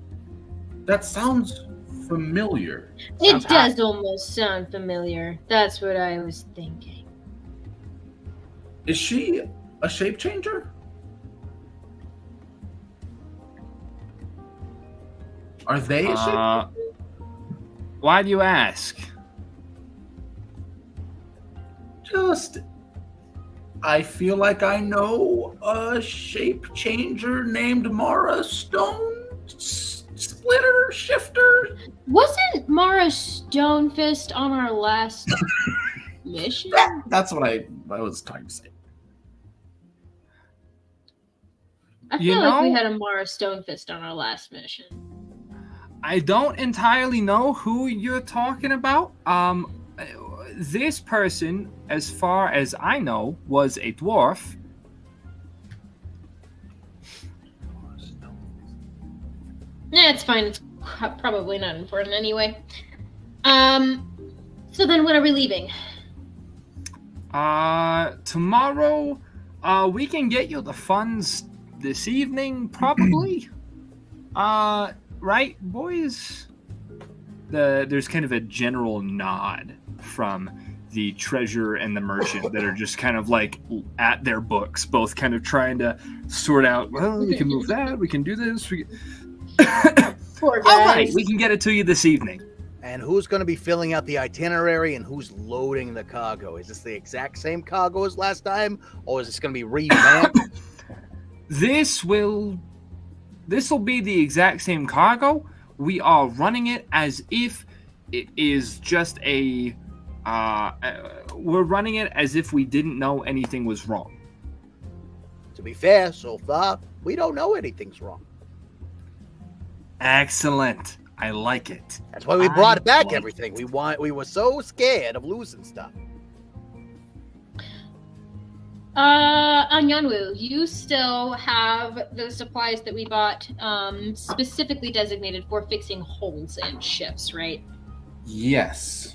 That sounds familiar. It Sounds does almost sound familiar. That's what I was thinking. Is she a shape changer? Are they a shape? Why do you ask? Just, I feel like I know a shape changer named Mara Splitter Shifter. Wasn't Mara Stonefist on our last mission? That's what I was trying to say. I You feel like we know- had a Mara Stonefist on our last mission. I don't entirely know who you're talking about. This person, as far as I know, was a dwarf. Nah, it's fine. It's probably not important anyway. So then when are we leaving? Tomorrow, we can get you the funds this evening, probably. Right, boys? There's kind of a general nod from the treasurer and the merchant that are just kind of like at their books, both kind of trying to sort out, well, we can move that, we can do this. Poor All guys. right, we can get it to you this evening. And who's going to be filling out the itinerary and who's loading the cargo? Is this the exact same cargo as last time, or is this going to be revamped? This will be the exact same cargo. We are running it as if it is just we're running it as if we didn't know anything was wrong. To be fair, so far, we don't know anything's wrong. Excellent. I like it. That's why we brought I back like everything. We were so scared of losing stuff. Anyanwu, you still have the supplies that we bought specifically designated for fixing holes in ships, right? Yes.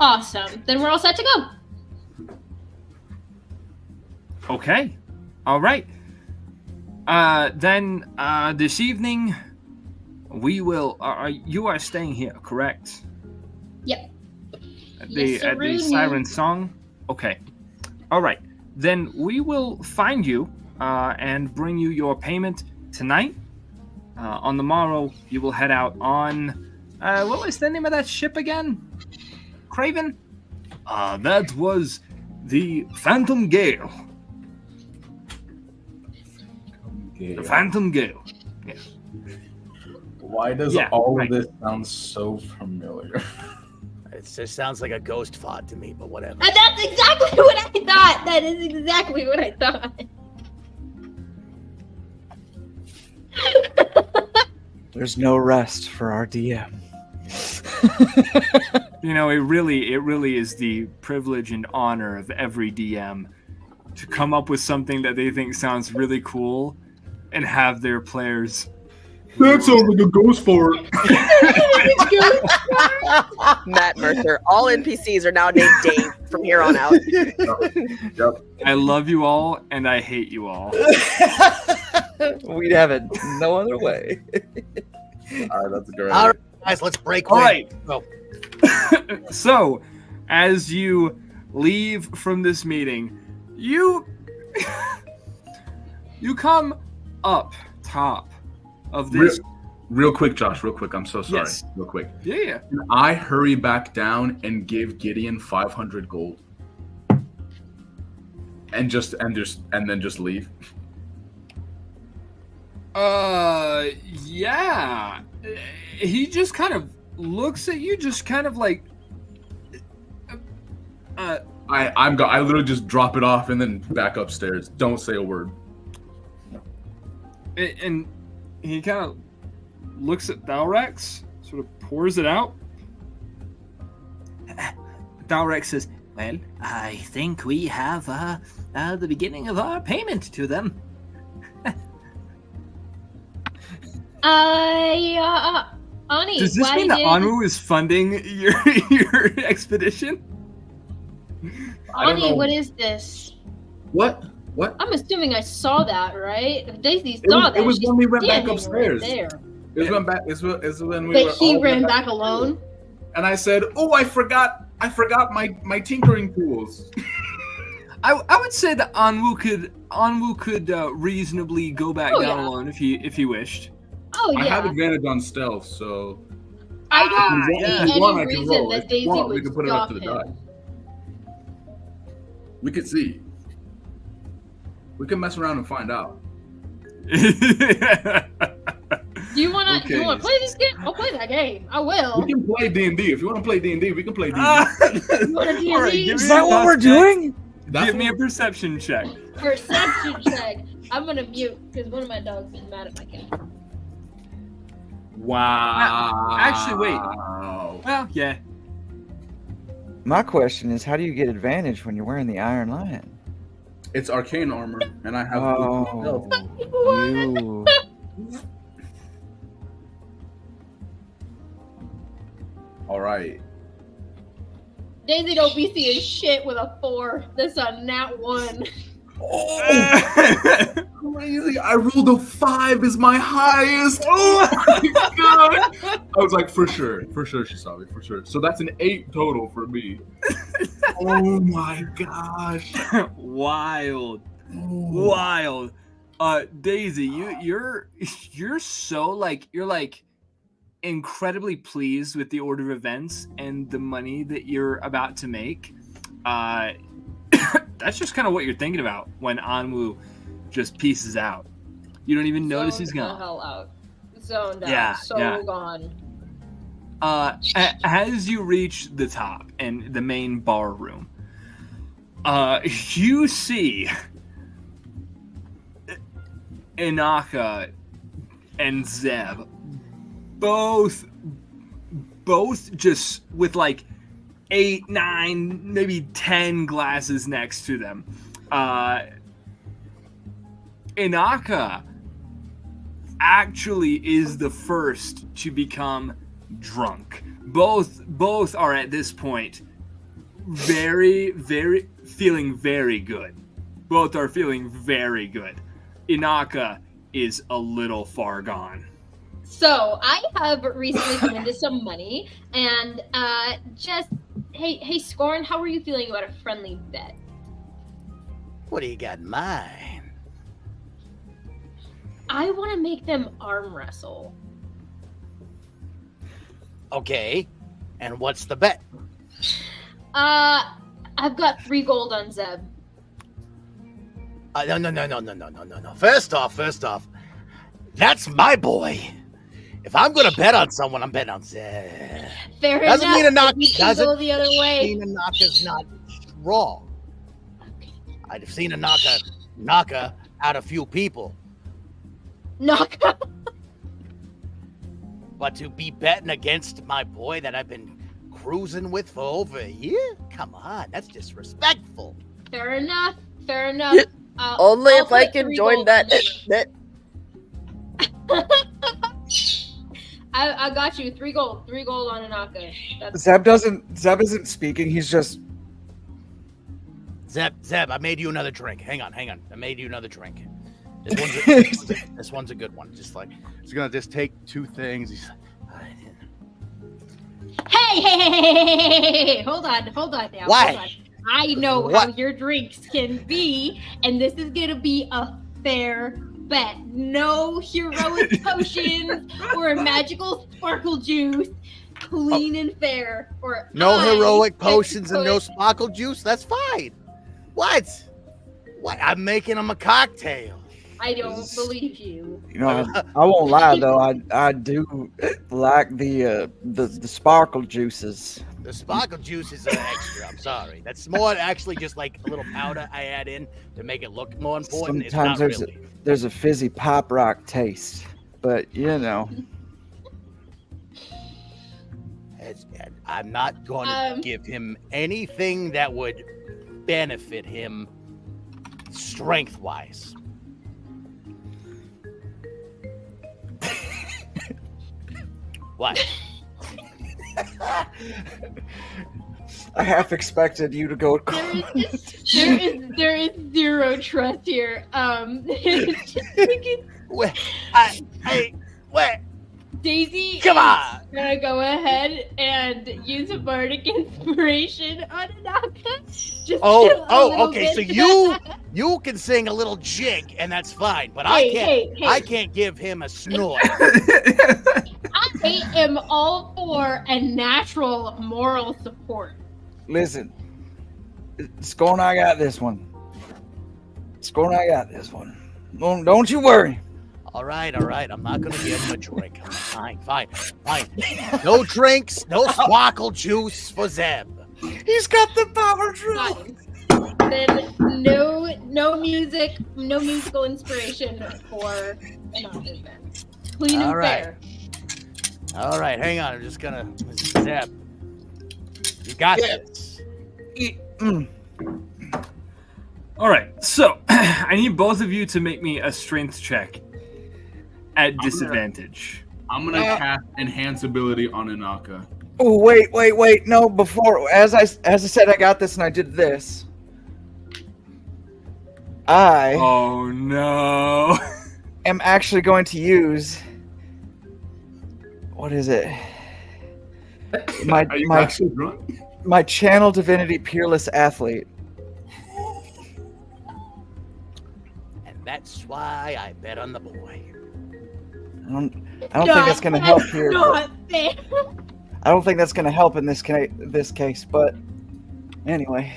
Awesome. Then we're all set to go. Okay. All right. Then this evening we will. You are staying here, correct? Yep. At Yes, the sirroonie. siren song. Okay. All right. Then we will find you and bring you your payment tonight. On the morrow, you will head out on. What was the name of that ship again? Craven? That was the Phantom Gale. The Phantom Gale. Yeah. Why does all of this sound so familiar? It just sounds like a ghost fart to me, but whatever. And that's exactly what I thought. That is exactly what I thought. There's no rest for our DM. You know, it really is the privilege and honor of every DM to come up with something that they think sounds really cool and have their players. That sounds like a ghost fart. Matt Mercer. All NPCs are now named Dave from here on out. Yep. I love you all and I hate you all. We'd have it no other way. All right, that's great. All right, guys, let's break. All right. Go. So, as you leave from this meeting, you come up top of this. Real quick, Josh. Real quick. I'm so sorry. Yes. Real quick. Yeah. Can I hurry back down and give Gideon 500 gold, and then just leave? Yeah. He just kind of looks at you, just kind of like. I literally just drop it off and then back upstairs. Don't say a word. And he kind of looks at Thalrex, sort of pours it out. Thalrex says, "Well, I think we have the beginning of our payment to them." Ani, Does this mean that Anu is funding your expedition? Ani, what is this? What? I'm assuming I saw that, right? If Daisy It saw was, that. it was she's when we went back standing upstairs. Right there. It was when back. It's when we But were he all ran back alone. And I said, "Oh, I forgot my tinkering tools." I would say that Anwu could reasonably go back down alone if he wished. Oh I have yeah. advantage on stealth, so I don't see if you want, I any can reason roll. that If Daisy you want, we would can put it up stop to the him. die. We could see. We can mess around and find out. Do you wanna Okay. play this game? I'll play that game. I will. We can play D&D. If you want to play D&D, we can play D&D. You wanna do All right, these? give me Is that what we're doing? Give me a perception check. Perception check. I'm gonna mute because one of my dogs is mad at my cat. Wow. Actually, wait. Well, yeah. My question is, how do you get advantage when you're wearing the Iron Lion? It's arcane armor, and I have. Oh, you. All right. Daisy don't be seeing shit with a 4. This a nat 1. Oh, crazy! I rolled a 5 is my highest. Oh my god! I was like, for sure, she saw me, for sure. So that's an 8 total for me. Oh my gosh! Wild. Daisy, you're so you're incredibly pleased with the order of events and the money that you're about to make. That's just kind of what you're thinking about when Anwu just pieces out. You don't even notice he's Zoned the gone. hell out. Zoned out. Yeah, So yeah. gone. As you reach the top and the main bar room, you see Inaka and Zeb both just with 8, 9, maybe 10 glasses next to them. Inaka actually is the first to become drunk. Both are at this point very feeling very good. Both are feeling very good. Inaka is a little far gone. So I have recently come into some money, and hey, Scorn, how are you feeling about a friendly bet? What do you got in mind? I want to make them arm wrestle. Okay, and what's the bet? I've got 3 gold on Zeb. No. First off, That's my boy. If I'm gonna bet on someone, I'm betting on Zeb. Fair Doesn't enough. mean Anaka We can doesn't go the other way. mean Anaka's not wrong. I've seen Anaka knock out a few people, Knock. but to be betting against my boy that I've been cruising with for over a year? Come on, that's disrespectful. Fair enough. Fair enough. Only I'll if I put can 3 join gold that. in there. I got you. 3 gold. 3 gold on Anaka. Zeb isn't speaking. He's just. Zeb, I made you another drink. Hang on. I made you another drink. This one's a good one. Just like He's gonna just take 2 things. He's Hey! Hold on now. Why? Hold on. I know how your drinks can be, and this is gonna be a fair bet. No heroic potions or a magical sparkle juice. Clean and fair. Or no I heroic can potions and no put- sparkle juice. That's fine. What? I'm making him a cocktail. I don't believe you. You know, I won't lie though. I do like the sparkle juices. The sparkle juice is an extra. I'm sorry. That's more actually just like a little powder I add in to make it look more important. Sometimes it's not really. there's a fizzy pop rock taste, but you know. I'm not going to give him anything that would benefit him strength-wise. What? I half expected you to go. There is zero trust here. What? Daisy Come on! is gonna go ahead and use a bardic inspiration on Anaka. Just a little Okay. bit. So you can sing a little jig, and that's fine. But I can't. Hey. I can't give him a snort. I am all for a natural moral support. Listen, Scorn, I got this one. Don't you worry. All right. I'm not gonna give him a drink. Fine. No drinks, no sparkle juice for Zeb. He's got the power drink. Fine. Then no music, no musical inspiration for Anaka. Clean and All right. fair. All right, hang on. I'm just gonna Zeb. You got this. All right, so I need both of you to make me a strength check at disadvantage. I'm gonna cast enhance ability on Anaka. Oh wait! No, before as I said, I got this and I did this. I Oh no! am actually going to use. What is it? Are you actually drunk? My channel divinity peerless athlete. And that's why I bet on the boy. I don't think that's going to help here. Not fair. I don't think that's going to help in this case, but anyway.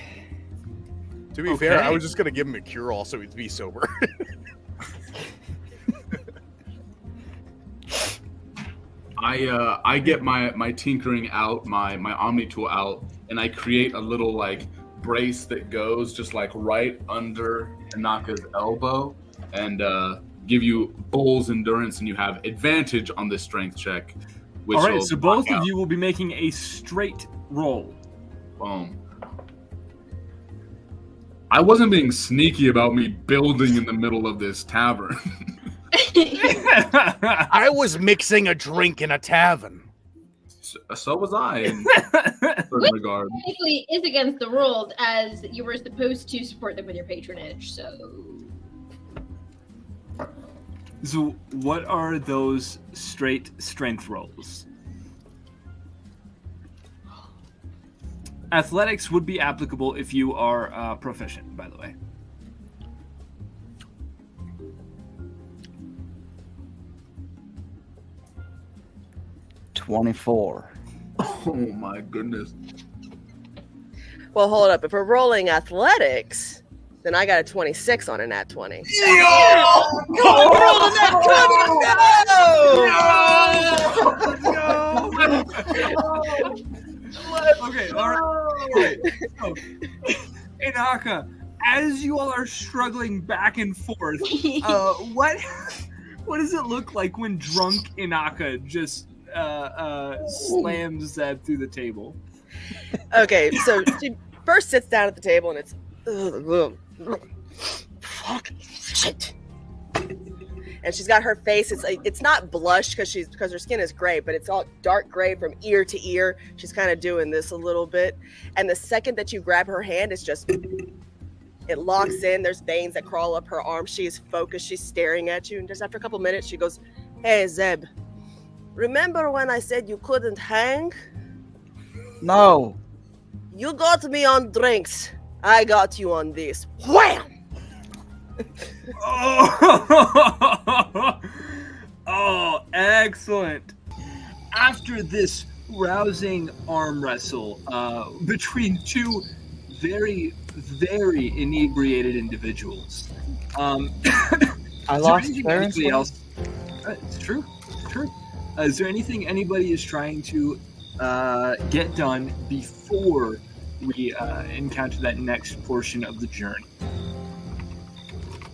To be fair, I was just gonna give him a cure all so he'd be sober. I get my tinkering out, my Omni tool out, and I create a little like brace that goes just like right under Anaka's elbow, and give you bull's endurance, and you have advantage on this strength check. Which All right, will so both knock of out. you will be making a straight roll. Boom. I wasn't being sneaky about me building in the middle of this tavern. I was mixing a drink in a tavern. So was I in certain regard. Technically, is against the rules as you were supposed to support them with your patronage. So, what are those straight strength rolls? Athletics would be applicable if you are proficient, by the way. $24. Oh my goodness. Well, hold up. If we're rolling athletics, Then I got a 26 on a nat 20. Okay, all right. So, Inaka, as you all are struggling back and forth, what does it look like when drunk Inaka just slams Zeb through the table? Okay, so she first sits down at the table and it's fuck shit. And she's got her face. It's not blush because her skin is gray, but it's all dark gray from ear to ear. She's kind of doing this a little bit. And the second that you grab her hand, it's just it locks in. There's veins that crawl up her arm. She is focused. She's staring at you. And just after a couple minutes, she goes, "Hey Zeb, remember when I said you couldn't hang? No. You got me on drinks. I got you on this." Wham! Oh, excellent. After this rousing arm wrestle between two very, very inebriated individuals, I lost Clarence. else? It's true. It's true. Is there anything anybody is trying to get done before we encounter that next portion of the journey?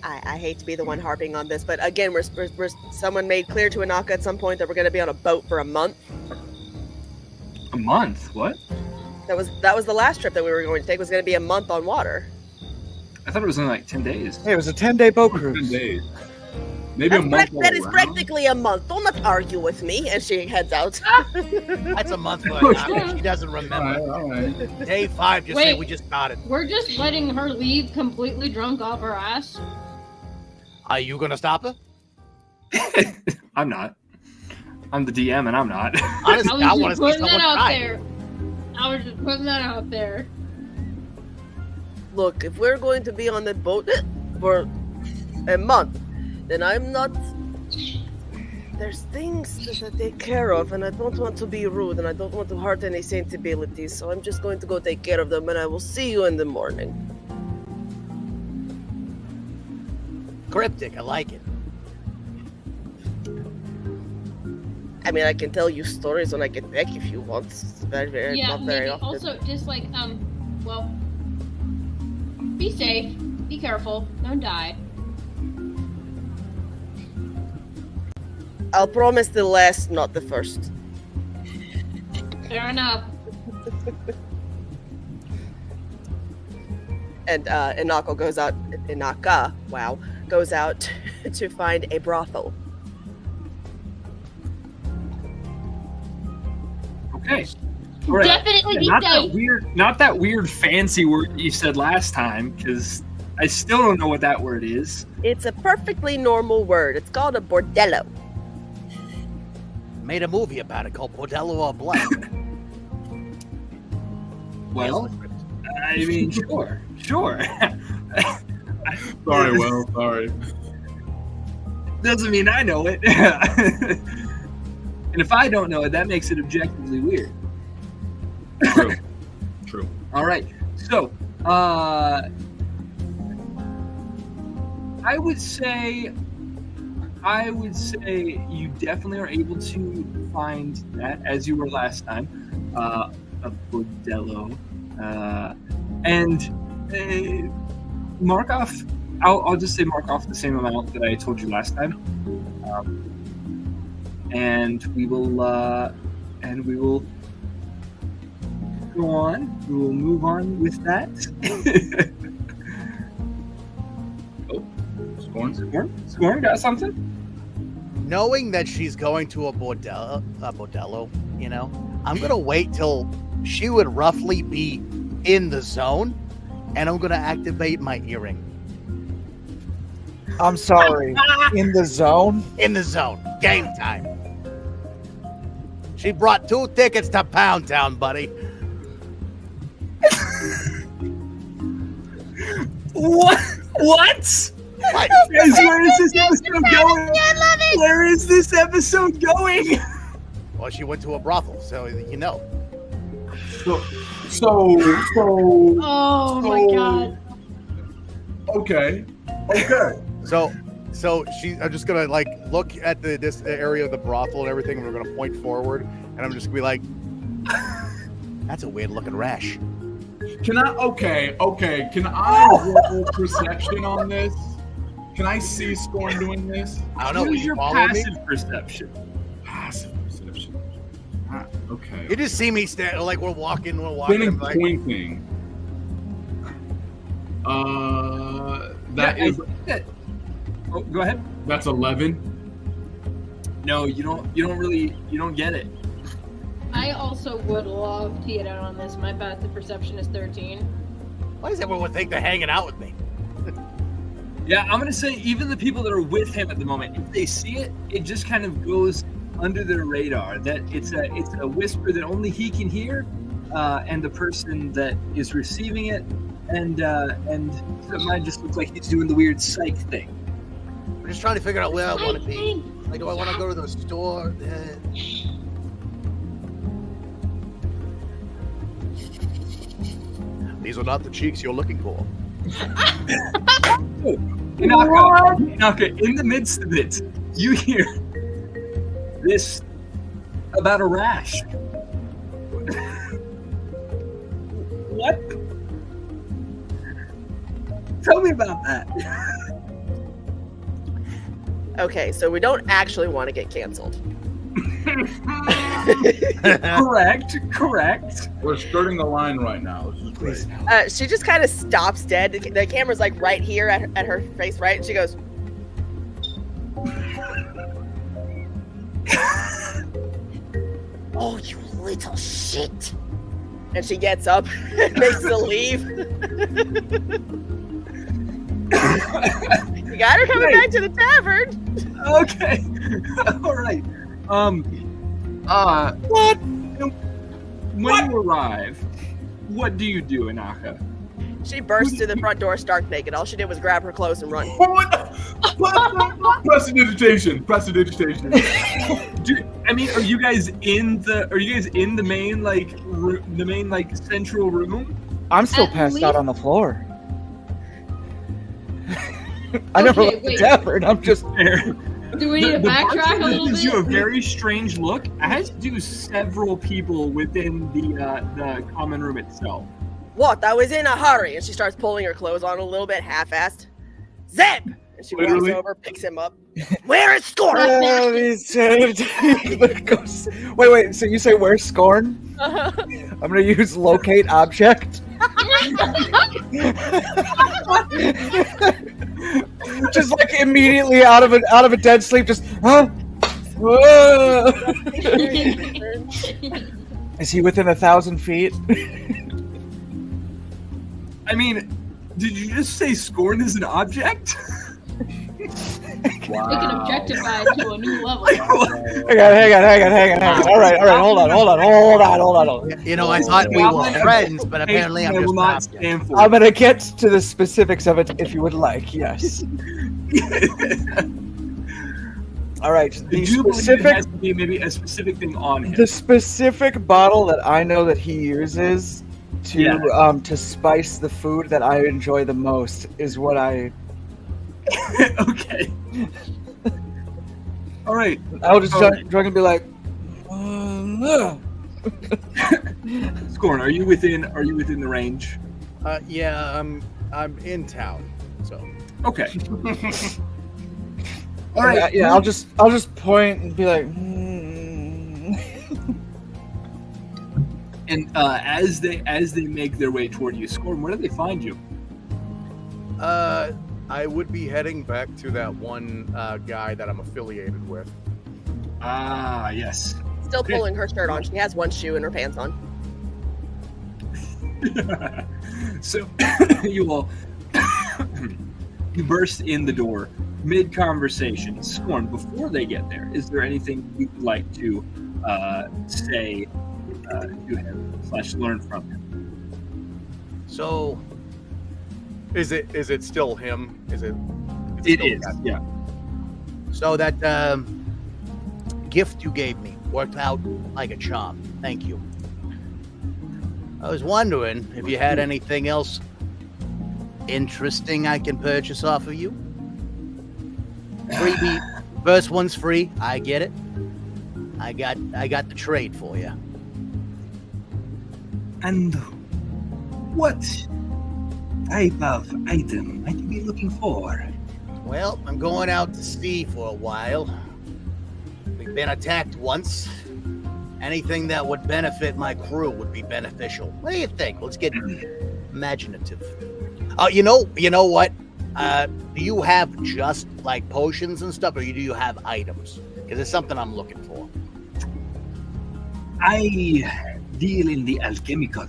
I hate to be the one harping on this, but again, we're someone made clear to Inaka at some point that we're going to be on a boat for a month. A month? What? That was the last trip that we were going to take. Was going to be a month on water. I thought it was only like 10 days. Hey, it was a 10-day boat 10 cruise. days. Maybe a month. That is all around. practically a month. Do not argue with me. And she heads out. That's a month for Inaka. She doesn't remember. All right. Day 5, just say Wait. we just started. We're just letting her leave completely drunk off her ass. Are you gonna stop her? I'm not. I'm the DM and I'm not. Honestly, I I was want to just see putting someone that out try. there. I was just putting that out there. Look, if we're going to be on the boat for a month, then I'm not. There's things to take care of, and I don't want to be rude, and I don't want to hurt any sensibilities, so I'm just going to go take care of them, and I will see you in the morning. Cryptic, I like it. I mean, I can tell you stories when I get back if you want. It's very, Yeah, not very maybe often. also just like well, be safe, be careful, don't die. I'll promise the last, not the first. Fair enough. And Inaka goes out. Goes out to find a brothel. Okay. All right. Definitely be Not that safe. not that weird fancy word you said last time, because I still don't know what that word is. It's a perfectly normal word. It's called a bordello. Made a movie about it called Bordello or Blood. Well, I mean, sure. Sorry, Will. Sorry. Doesn't mean I know it. And if I don't know it, that makes it objectively weird. True. True. All right. So, I would say you definitely are able to find that, as you were last time, a bordello, and mark off. I'll just say mark off the same amount that I told you last time, and we will go on. We will move on with that. Scorn, got something? Knowing that she's going to a bordello, you know, I'm gonna wait till she would roughly be in the zone, and I'm gonna activate my earring. I'm sorry. In the zone? In the zone. Game time. She brought 2 tickets to Pound Town, buddy. What? What? Where is this episode going? Where is this episode going? Well, she went to a brothel, so you know. So Oh my god. Okay. So I'm just gonna like look at this area of the brothel and everything, and we're gonna point forward, and I'm just gonna be like, That's a weird looking rash. Can I? Okay. Can I roll perception on this? Can I see Scorn doing this? I don't know. What Will is you your follow me? passive perception? Passive perception. Okay. You just see me stand like we're walking. Standing I'm like, pointing. That Yeah, is. Oh, go ahead. That's 11. No, you don't get it. I also would love to get out on this. My passive perception is 13. why does everyone think they're hanging out with me? Yeah, I'm gonna say even the people that are with him at the moment, if they see it, it just kind of goes under their radar. That it's a whisper that only he can hear, and the person that is receiving it, and it might just look like he's doing the weird psych thing. I'm just trying to figure out where I want to be. Hey, Like, do I want to go to the store? these are not the cheeks you're looking for. Inaka, in the midst of it, you hear this about a rash. What? Tell me about that. Okay, so we don't actually want to get canceled. Correct. We're skirting the line right now. This is great. She just kind of stops dead. The camera's like right here at her face, right? And she goes, "Oh, you little shit!" And she gets up and makes the leave. You got her coming back to the tavern. Okay. All right. What? When you arrive, what do you do, Inaka? She burst to the front door stark naked. All she did was grab her clothes and run. Prestidigitation. I mean, are you guys in the main central room? I'm still At passed out least- on the floor. I never Okay, left the wait. tavern. I'm just. Do we need to backtrack a bartender little gives you a bit? very strange look, as do several people within the common room itself. What? I was in a hurry. And she starts pulling her clothes on a little bit, half-assed. Zip! And she walks Literally? over, picks him up. Where is Scorn? Wait. So you say where's Scorn? I'm gonna use locate object. Just like immediately out of a dead sleep, just huh? Whoa. Is he within 1,000 feet? I mean, did you just say Scorn is an object? Wow. They can objectify to a new level. Hang on. All right. Hold on. You know, I thought we were friends, but apparently I'm I will just not not. stand for. I'm gonna get to the specifics of it if you would like. Yes. All right. I The do believe it specific, has to be maybe a specific thing on him. the specific bottle that I know that he uses to spice the food that I enjoy the most is what I. Okay. All right. I'll just Okay. drink and be like. Scorn, are you within the range? Yeah, I'm in town, so. Okay. All right. Yeah. I'll just point and be like. And as they make their way toward you, Scorn, where do they find you? I would be heading back to that one guy that I'm affiliated with. Ah, yes. Still pulling her shirt on. She has one shoe and her pants on. So you all you burst in the door mid conversation. Scorn, before they get there, is there anything you'd like to say to him / learn from him? So Is it still him? Is it? It still is, that- yeah. So that gift you gave me worked out like a charm. Thank you. I was wondering if you had anything else interesting I can purchase off of you? Freebie. First one's free. I get it. I got the trade for you. And what type of item might you be looking for? Well, I'm going out to sea for a while. We've been attacked once. Anything that would benefit my crew would be beneficial. What do you think? Let's get imaginative. You know what? Do you have just like potions and stuff, or do you have items? Because it's something I'm looking for. I deal in the alchemical,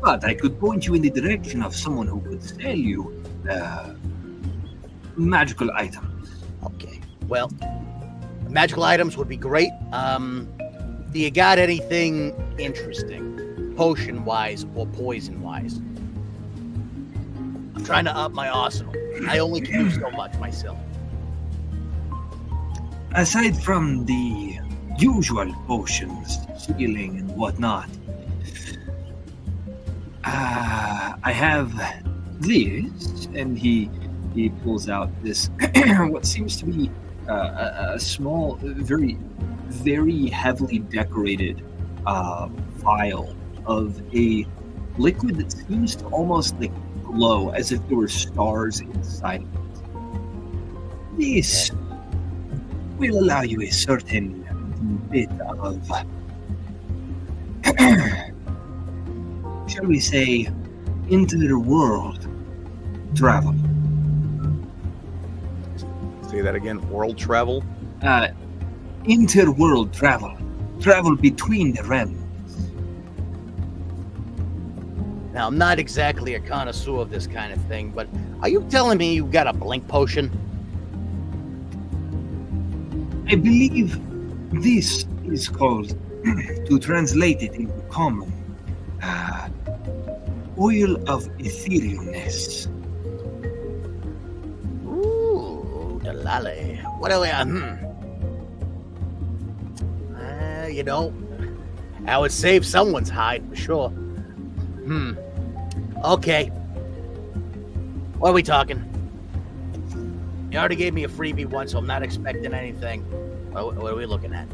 but I could point you in the direction of someone who could sell you magical items. Okay. Well, magical items would be great. Do you got anything interesting, potion-wise or poison-wise? I'm trying to up my arsenal. I only can do so much myself. Aside from the usual potions, healing and whatnot, I have this, and he pulls out this what seems to be a small, very, very heavily decorated vial of a liquid that seems to almost like glow, as if there were stars inside of it. This will allow you a certain bit of, shall we say, inter-world travel. Say that again. World travel. Inter-world travel. Travel between the realms. Now, I'm not exactly a connoisseur of this kind of thing, but are you telling me you got a blink potion? I believe this is called, to translate it into common, oil of etherealness. Ooh, delale. What do we, you know, I would save someone's hide for sure. Okay. What are we talking? You already gave me a freebie once, so I'm not expecting anything. What are we looking at?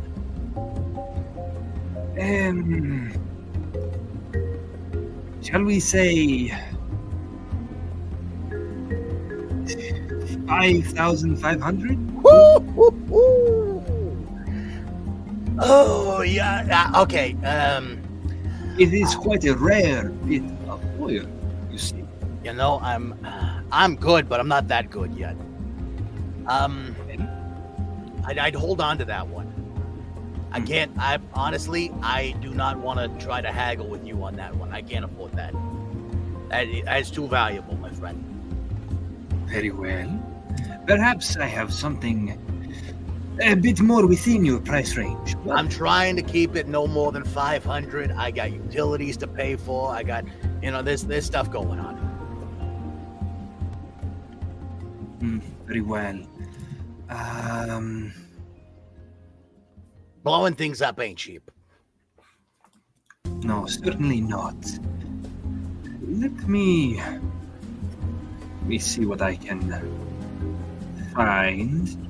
Shall we say 5,500? Oh yeah. Okay. It is quite a rare bit of oil, you see. You know, I'm good, but I'm not that good yet. I'd hold on to that one. I can't. I do not want to try to haggle with you on that one. I can't afford that. That's too valuable, my friend. Very well. Perhaps I have something a bit more within your price range. What? I'm trying to keep it no more than 500. I got utilities to pay for. I got, there's stuff going on. Very well. Blowing things up ain't cheap. No, certainly not. Let me see what I can find.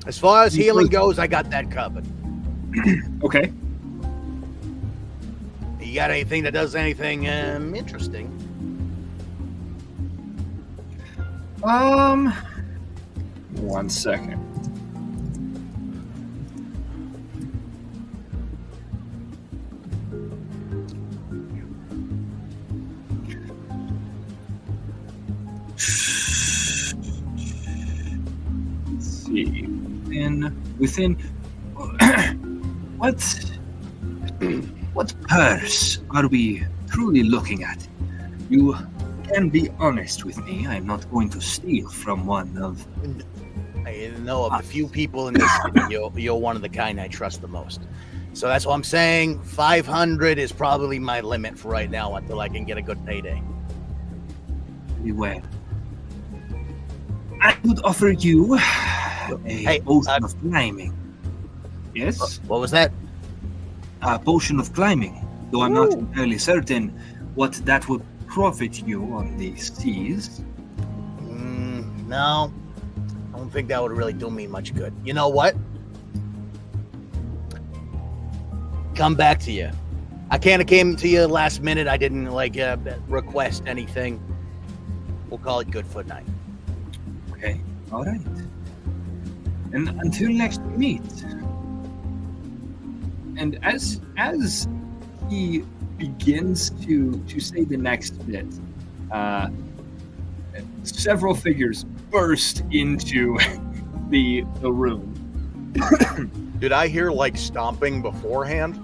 As far as healing goes, I got that covered. Okay. You got anything that does anything interesting? One second. Let's see. Within what purse are we truly looking at? You can be honest with me. I'm not going to steal from one of... I know of the few people in this city, you're one of the kind I trust the most. So that's what I'm saying. 500 is probably my limit for right now until I can get a good payday. Very well. I would offer you a potion of climbing. yes. What was that? A potion of climbing. Though I'm not entirely certain what that would profit you on the seas. No, I don't think that would really do me much good. You know what? Come back to you. I kind of came to you last minute. I didn't request anything. We'll call it good for night. Okay, all right. And until next we meet. And as he begins to say the next bit, several figures burst into the room. Did I hear like stomping beforehand?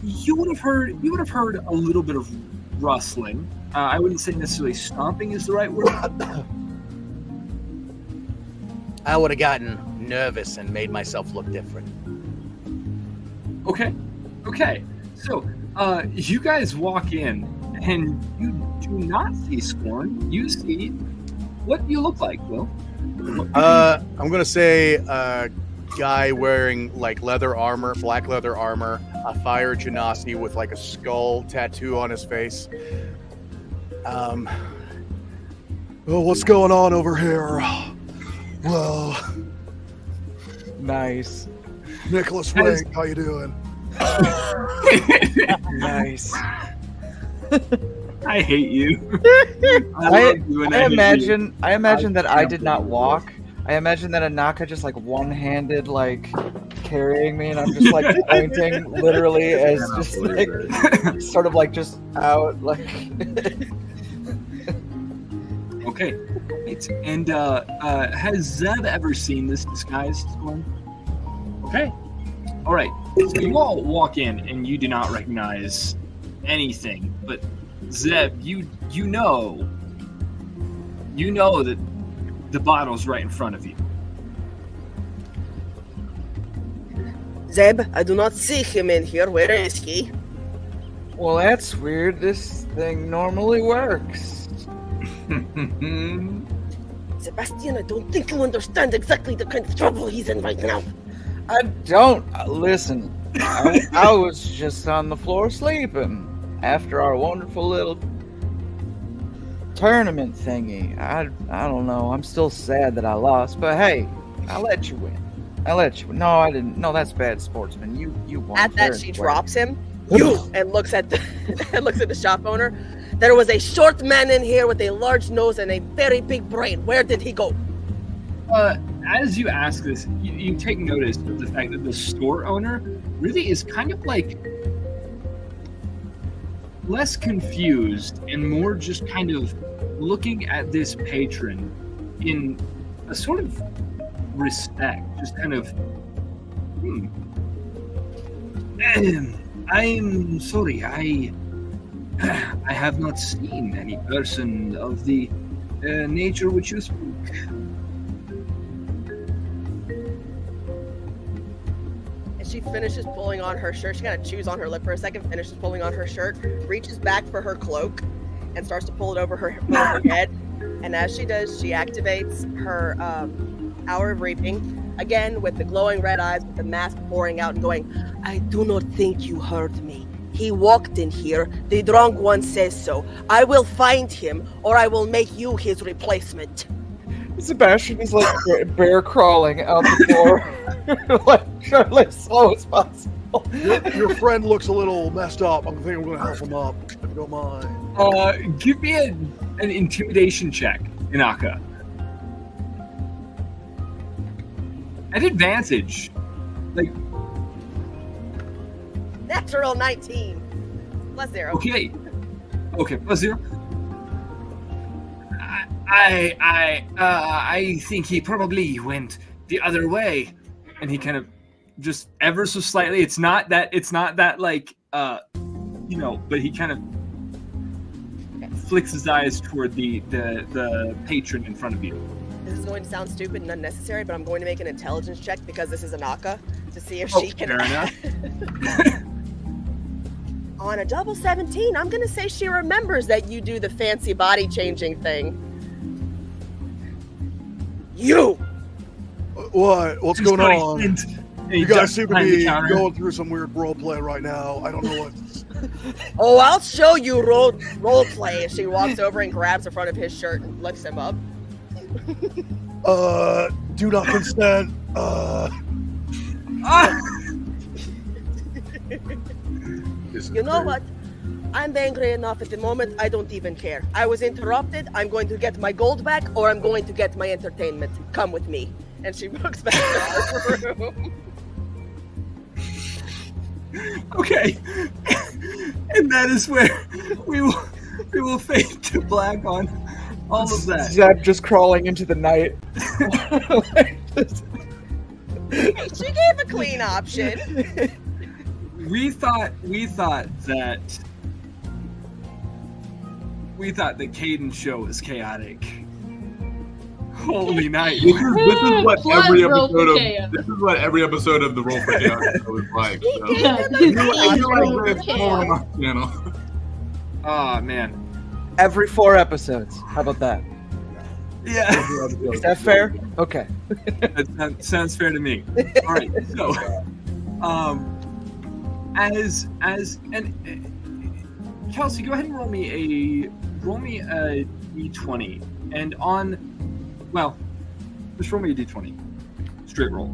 You would have heard a little bit of rustling. I wouldn't say necessarily stomping is the right word. I would have gotten nervous and made myself look different. Okay. So, you guys walk in, and you do not see Scorn. You see what you look like, Will. I'm gonna say a guy wearing like leather armor, black leather armor, a fire genasi with like a skull tattoo on his face. Well, what's going on over here? Well, Nice. Nicholas Wink, how you doing? Nice. I hate you. I I imagine that I did not walk. I imagine that Anaka just like one-handed like carrying me, and I'm just like pointing literally as just like sort of like just out like. Okay. Right. And has Zeb ever seen this disguised Scorn? Okay. All right. So you all walk in and you do not recognize anything, but Zeb, you know that the bottle's right in front of you. Zeb, I do not see him in here. Where is he? Well, that's weird. This thing normally works. Sebastian, I don't think you understand exactly the kind of trouble he's in right now. I don't listen. I was just on the floor sleeping after our wonderful little tournament thingy. I don't know. I'm still sad that I lost, but hey, I let you win. No, I didn't. No, that's bad sportsman. You won. At that, she drops him. And looks at the shop owner. There was a short man in here with a large nose and a very big brain. Where did he go? As you ask this, you take notice of the fact that the store owner really is kind of like less confused and more just kind of looking at this patron in a sort of respect, just kind of, I'm sorry, I have not seen any person of the nature which you speak. And she finishes pulling on her shirt. She kind of chews on her lip for a second, finishes pulling on her shirt, reaches back for her cloak, and starts to pull it over her head. And as she does, she activates her Hour of Reaping, again with the glowing red eyes, with the mask pouring out and going, I do not think you heard me. He walked in here. The drunk one says so. I will find him, or I will make you his replacement. Sebastian is like bear crawling out the floor, like trying as slow as possible. Your friend looks a little messed up. I think I'm going to help him up, if you don't mind. Give me an intimidation check, Inaka. At advantage. Like, Natural 19. Plus 0. okay, plus 0. I think he probably went the other way, and he kind of just ever so slightly. It's not that like but he kind of flicks his eyes toward the patron in front of you. This is going to sound stupid and unnecessary, but I'm going to make an intelligence check because this is Anaka to see if she can. Fair enough. On a double 17, I'm going to say she remembers that you do the fancy body changing thing. You! What? What's going on? And You guys seem to be going through some weird role play right now. I don't know Oh, I'll show you role play. She walks over and grabs the front of his shirt and lifts him up. Do not consent. You know what? I'm angry enough at the moment, I don't even care. I was interrupted, I'm going to get my gold back, or I'm going to get my entertainment. Come with me. And she walks back to her room. Okay. And that is where we will fade to black on all of that. Zeb just crawling into the night. She gave a clean option. We thought that Caden's show was chaotic. Holy night! This is what Plus every roll for episode of chaos. this is what every episode of the Roll for Chaos show is like. So. Yeah, I this feel is roll like for this on chaos. my channel. Oh man. Every 4 episodes. How about that? Yeah. Is that fair? Okay. That sounds fair to me. All right. So, Kelsey, go ahead and roll me a d20, and just roll me a d20, straight roll.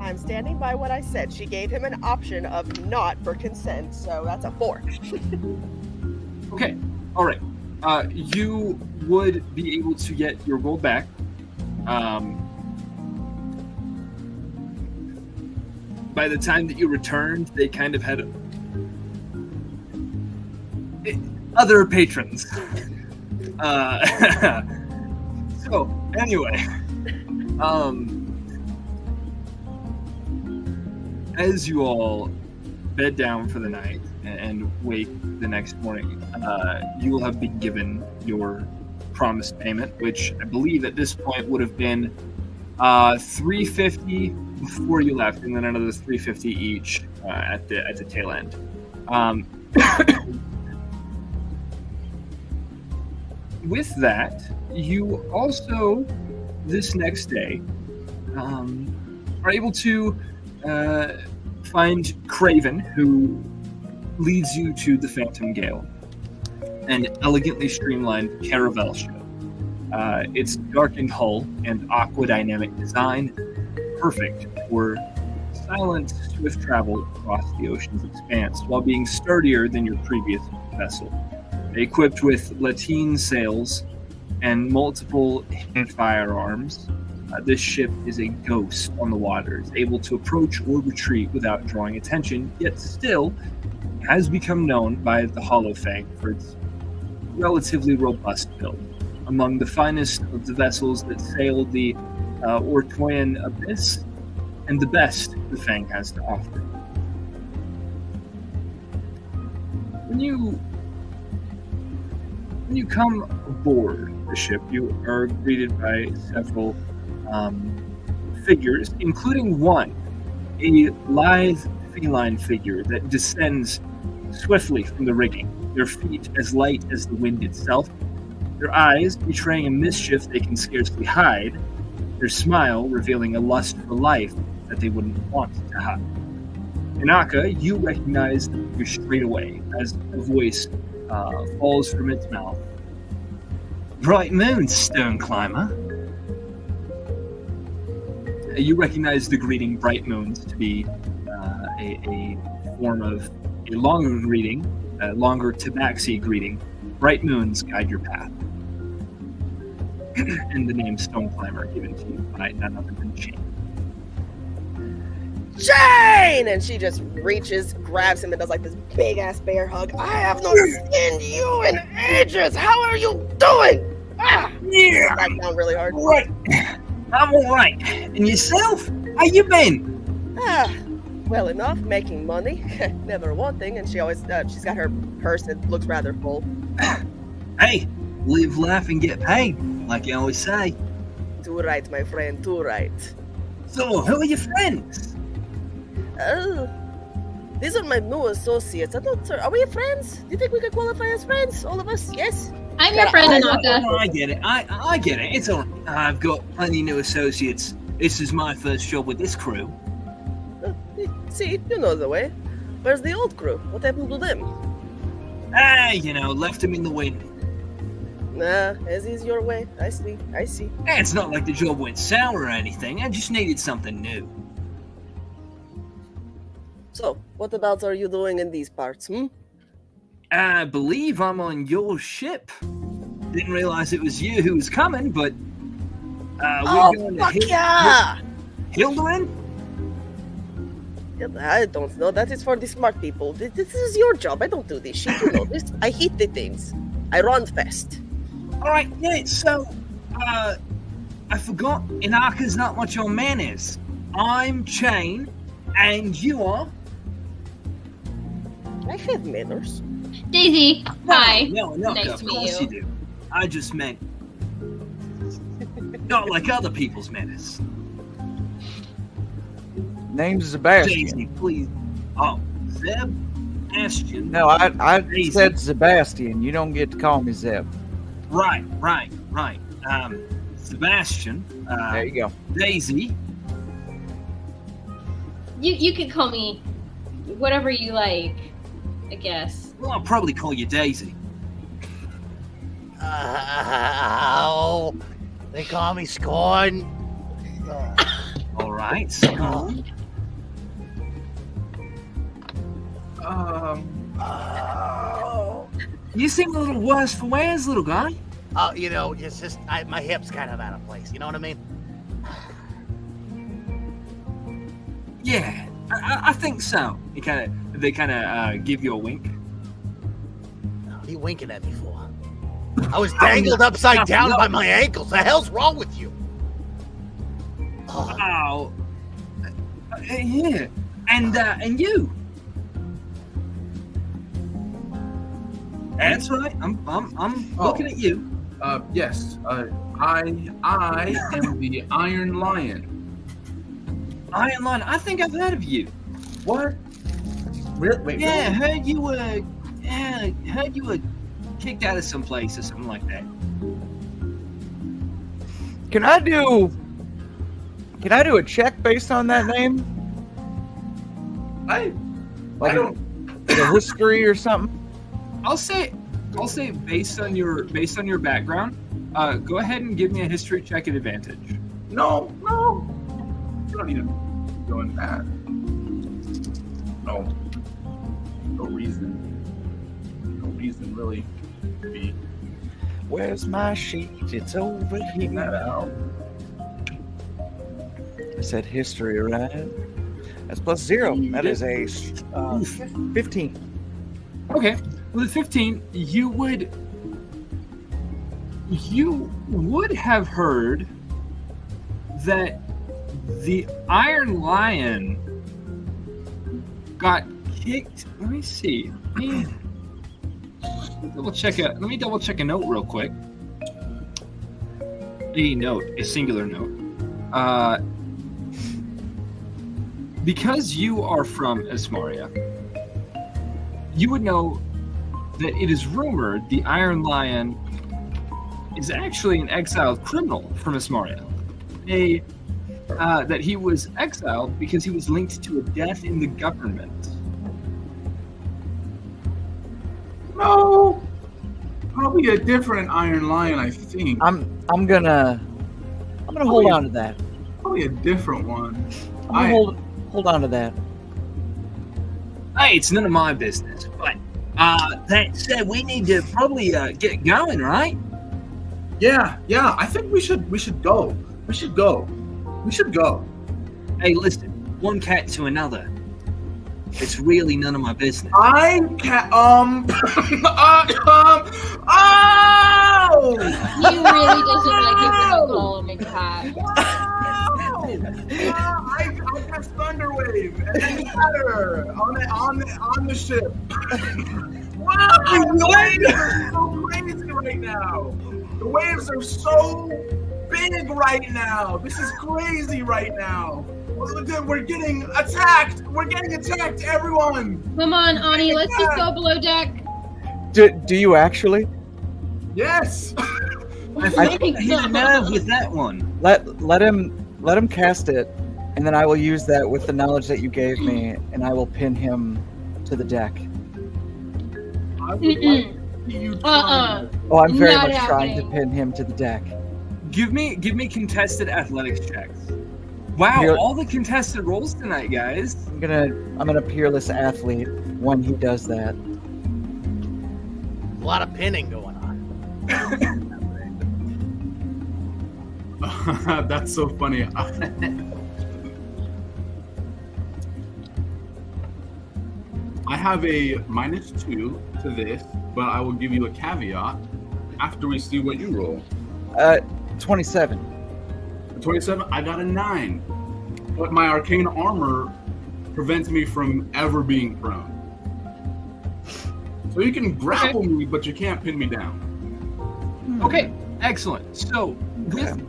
I'm standing by what I said. She gave him an option of not for consent, so that's a 4. Okay. All right. You would be able to get your gold back. By the time that you returned, they kind of had other patrons. So anyway, as you all bed down for the night and wake the next morning, you will have been given your promised payment, which I believe at this point would have been $350 before you left, and then another $350 each at the tail end. With that, you also this next day are able to find Craven, who leads you to the Phantom Gale, an elegantly streamlined caravel ship. Its darkened hull and aquadynamic design, perfect for silent, swift travel across the ocean's expanse, while being sturdier than your previous vessel. Equipped with lateen sails and multiple hand firearms, this ship is a ghost on the waters, able to approach or retreat without drawing attention, yet still has become known by the Hollow Fang for its relatively robust build. Among the finest of the vessels that sailed the Ortoyan Abyss, and the best the Fang has to offer. When you come aboard the ship, you are greeted by several figures, including one, a lithe feline figure that descends swiftly from the rigging, their feet as light as the wind itself, their eyes betraying a mischief they can scarcely hide, their smile revealing a lust for life that they wouldn't want to hide. Inaka, you recognize the figure straight away as a voice falls from its mouth. Bright moon, stone climber. You recognize the greeting Bright Moons to be a form of a longer greeting, a longer tabaxi greeting. Bright moons guide your path. And the name Stone Climber given to you by none other than Shane. Jane! And she just reaches, grabs him, and does like this big ass bear hug. I have not seen you in ages. How are you doing? Ah! Yeah, Back down really hard. right. I'm all right. And yourself? How you been? Well enough, making money. Never one thing, and she always she's got her purse that looks rather full. Hey, live, laugh, and get paid, like you always say. Too right, my friend, too right. So, who are your friends? Oh, these are my new associates. I'm not sure. Are we friends? Do you think we could qualify as friends? All of us? Yes? I'm your friend, Anaka. I get it. I get it. It's all right. I've got plenty of new associates. This is my first job with this crew. See, you know the way. Where's the old crew? What happened to them? Left him in the wind. Nah, as is your way. I see. It's not like the job went sour or anything. I just needed something new. So, what about are you doing in these parts, I believe I'm on your ship. Didn't realize it was you who was coming, but we're going to Hilderin? I don't know. That is for the smart people. This is your job. I don't do this shit. You know this. I hate the things. I run fast. All right, yeah. So, I forgot. Inaka's not what your man is. I'm Chain, and you are. I have manners. Daisy, hi. No, Nice of to meet course you. you do. I just meant not like other people's manners. Name's Sebastian. Daisy, please. Oh, Sebastian. No, I Daisy. said Sebastian. You don't get to call me Zeb. Right. Sebastian. There you go. Daisy. You can call me whatever you like, I guess. Well, I'll probably call you Daisy. Oh, they call me Scorn. All right. So, you seem a little worse for wears, little guy. Oh, it's just my hip's kind of out of place. You know what I mean? Yeah, I think so. They kind of give you a wink. What are you winking at me for? I was dangled upside down by my ankles. The hell's wrong with you? Oh, yeah, and you. That's right. I'm looking at you. Yes. I am the Iron Lion. Iron Lion. I think I've heard of you. What? Wait, Yeah, really? heard you were kicked out of some place or something like that. Can I do a check based on that name? I Like don't. a history or something? I'll say based on your background, go ahead and give me a history check at advantage. No. You don't need to be doing that. No reason really to be Where's my sheet? It's over getting that here. out. I said history, right? That's plus 0. That is a 15. Okay, with a 15, you would have heard that the Iron Lion got kicked. Let me see. Let me double check a note real quick. A singular note. Because you are from Esmaria, you would know that it is rumored the Iron Lion is actually an exiled criminal from Esmaria. That he was exiled because he was linked to a death in the government. No, probably a different Iron Lion. I think. I'm gonna hold on to that. Probably a different one. I'm gonna hold on to that. Hey, it's none of my business. But that said, we need to probably get going, right? Yeah. I think we should go. We should go. Hey, listen, one cat to another. It's really none of my business. I can't. Oh! He really doesn't like it when you call him a cat. I got Thunderwave and then Shatter on the ship. Wow! The waves are so crazy right now. The waves are so big right now. This is crazy right now. We're getting attacked. Everyone. Come on, Ani, let's just go below deck. Do you actually? Yes. I think I hit a nerve with that one. Let him cast it, and then I will use that with the knowledge that you gave me, and I will pin him to the deck. I would like to see you try. Oh, I'm very Not much trying to happening. pin him to the deck. Give me contested athletics checks. Wow, Here- all the contested rolls tonight, guys. I'm gonna peerless athlete when he does that. A lot of pinning going on. That's so funny. I have a -2 to this, but I will give you a caveat after we see what you roll. 27. 27, I got a 9. But my arcane armor prevents me from ever being prone. So you can grapple me, but you can't pin me down. Okay, excellent. So with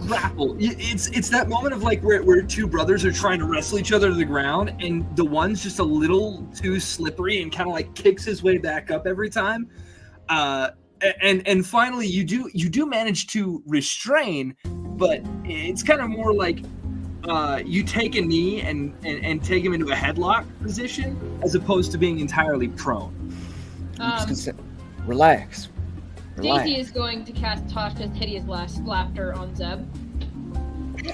grapple, it's that moment of like where two brothers are trying to wrestle each other to the ground, and the one's just a little too slippery and kind of like kicks his way back up every time. And finally, you do manage to restrain, but it's kind of more like you take a knee and take him into a headlock position as opposed to being entirely prone. I'm just gonna say, relax. Daisy is going to cast Tasha's hideous laughter on Zeb.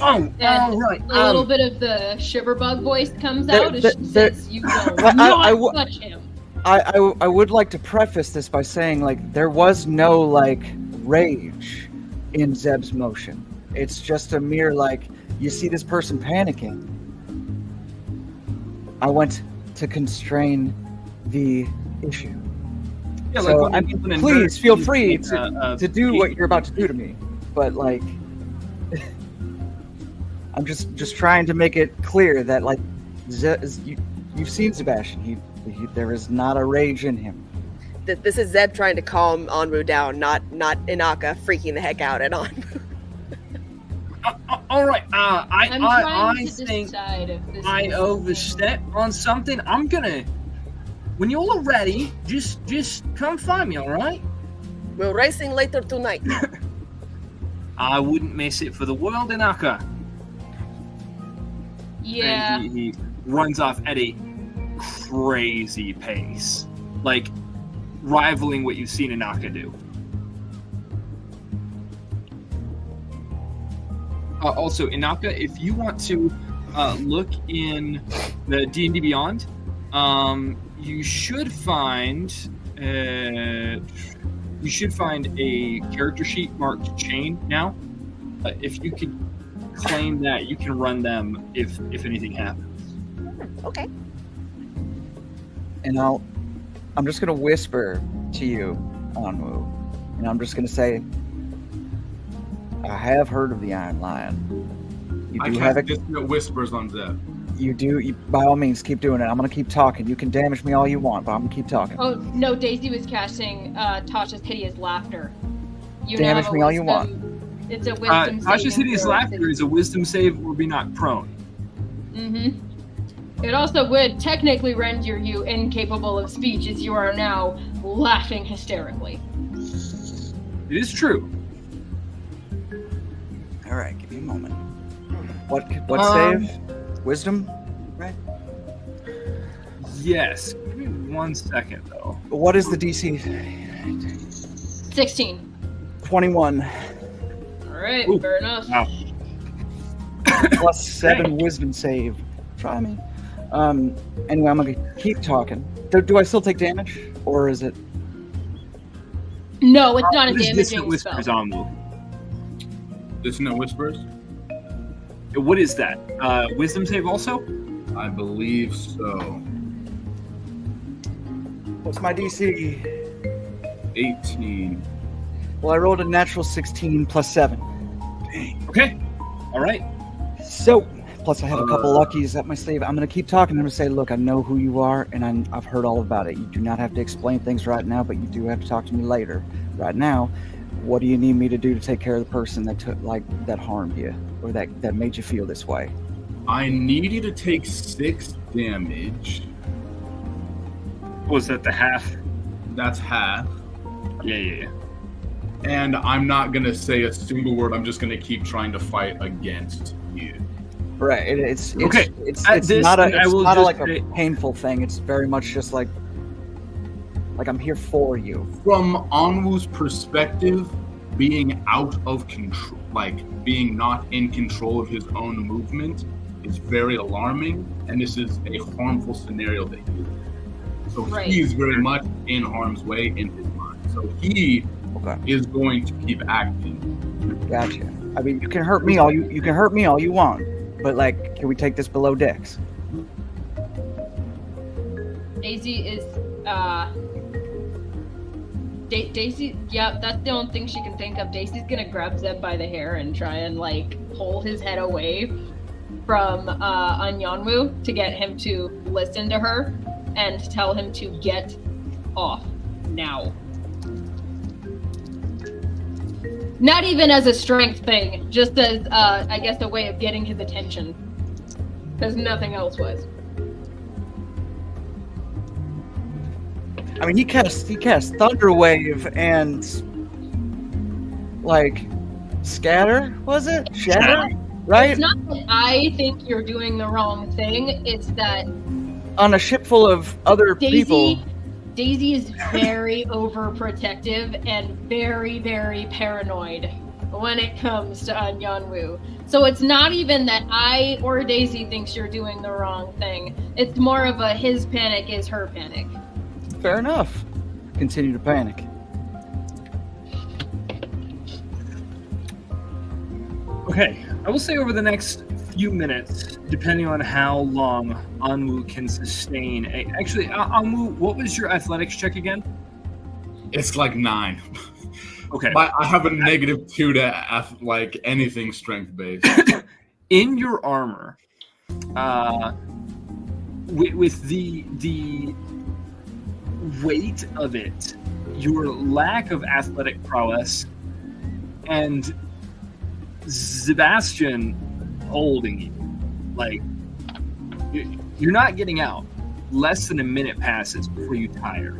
Oh, And right. a little bit of the shiverbug voice comes there- out as there- she says, "You will I not touch him." I would like to preface this by saying, like, there was no, like, rage in Zeb's motion. It's just a mere, like, you see this person panicking. I went to constrain the issue. Yeah, So, when I you- mean, when please feel you free take to do what you're about to do to me. But, like, I'm just trying to make it clear that, like, you've seen Sebastian. There is not a rage in him. This is Zeb trying to calm Anwu down, not Inaka freaking the heck out at Anwu. All right. I'm I trying to think decide if this I is- overstepped on something. I'm gonna. When you all are ready, just come find me. All right. We're racing later tonight. I wouldn't miss it for the world, Inaka. Yeah. And he runs off at a crazy pace, like rivaling what you've seen Inaka do. Also, Inaka, if you want to look in the D&D Beyond, you should find a character sheet marked chain now. If you could claim that, you can run them if anything happens. Okay. And I'm just gonna whisper to you, Anwu, and I'm just gonna say, I have heard of the Iron Lion. You I do have cast a, distant whispers on Zeb. you do. You, by all means, keep doing it. I'm gonna keep talking. You can damage me all you want, but I'm gonna keep talking. Oh no, Daisy was casting Tasha's hideous laughter. You now Damage have a me all you wisdom- It's a wisdom Tasha's saving hideous throw. laughter is a wisdom save or be knocked prone. Mm-hmm. It also would technically render you incapable of speech, as you are now laughing hysterically. It is true. All right, give me a moment. What Um, save? Wisdom, right? Yes. Give me 1 second though. What is the DC? 16. 21 All right, Ooh. fair enough. Wow. plus 7 wisdom save. Try me. Anyway, I'm gonna keep talking. Do I still take damage, or is it? No, it's not a What is distant damaging spell. whispers on move? Distant whispers? What is that? Wisdom save also? I believe so. What's my DC? 18. Well, I rolled a natural 16 plus 7. Okay. All right. So, plus I have a couple luckies up my sleeve. I'm going to keep talking. I'm going to say, look, I know who you are, and I've heard all about it. You do not have to explain things right now, but you do have to talk to me later. Right now, what do you need me to do to take care of the person that harmed you, or that made you feel this way? I need you to take 6 damage. Was that the half? That's half. Yeah. And I'm not going to say a single word. I'm just going to keep trying to fight against you. Right. It's Okay, It's at this, not a I will not a, just like say- a painful thing. It's very much just like I'm here for you. From Onwu's perspective, being out of control, like being not in control of his own movement, is very alarming, and this is a harmful scenario that he's in. So Right. he is very much in harm's way in his mind. So he Okay. is going to keep acting. Gotcha. I mean, you can hurt me all you can hurt me all you want, but like, can we take this below decks? Daisy is Daisy, yeah, that's the only thing she can think of. Daisy's gonna grab Zeb by the hair and try and like pull his head away from Anyanwu to get him to listen to her and tell him to get off now. Not even as a strength thing, just as I guess a way of getting his attention. Because nothing else was. I mean, he cast Thunder Wave and like Scatter, was it? Shatter, right? It's not that I think you're doing the wrong thing, it's that On a ship full of other people. Daisy is very overprotective and very, very paranoid when it comes to Anyanwu. So it's not even that I or Daisy thinks you're doing the wrong thing. It's more of a his panic is her panic. Fair enough. Continue to panic. Okay, I will say over the next few minutes, depending on how long Anwu can sustain. Actually, Anwu, what was your athletics check again? It's like 9. Okay. I have a -2 to like anything strength based. In your armor, with the weight of it, your lack of athletic prowess, and Sebastian holding you, like you're not getting out. Less than a minute passes before you tire.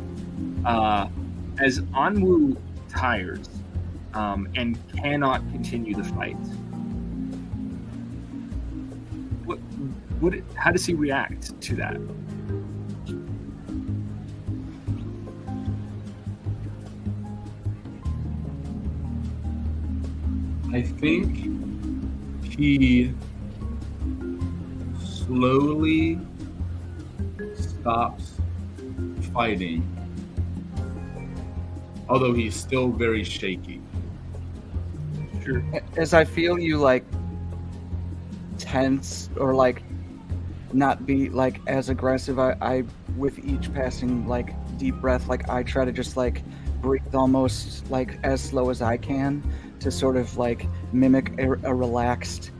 As Anwu tires and cannot continue the fight. How does he react to that? I think he slowly stops fighting, although he's still very shaky. Sure. As I feel you like tense or like not be like as aggressive, I with each passing like deep breath, like I try to just like breathe almost like as slow as I can to sort of like mimic a relaxed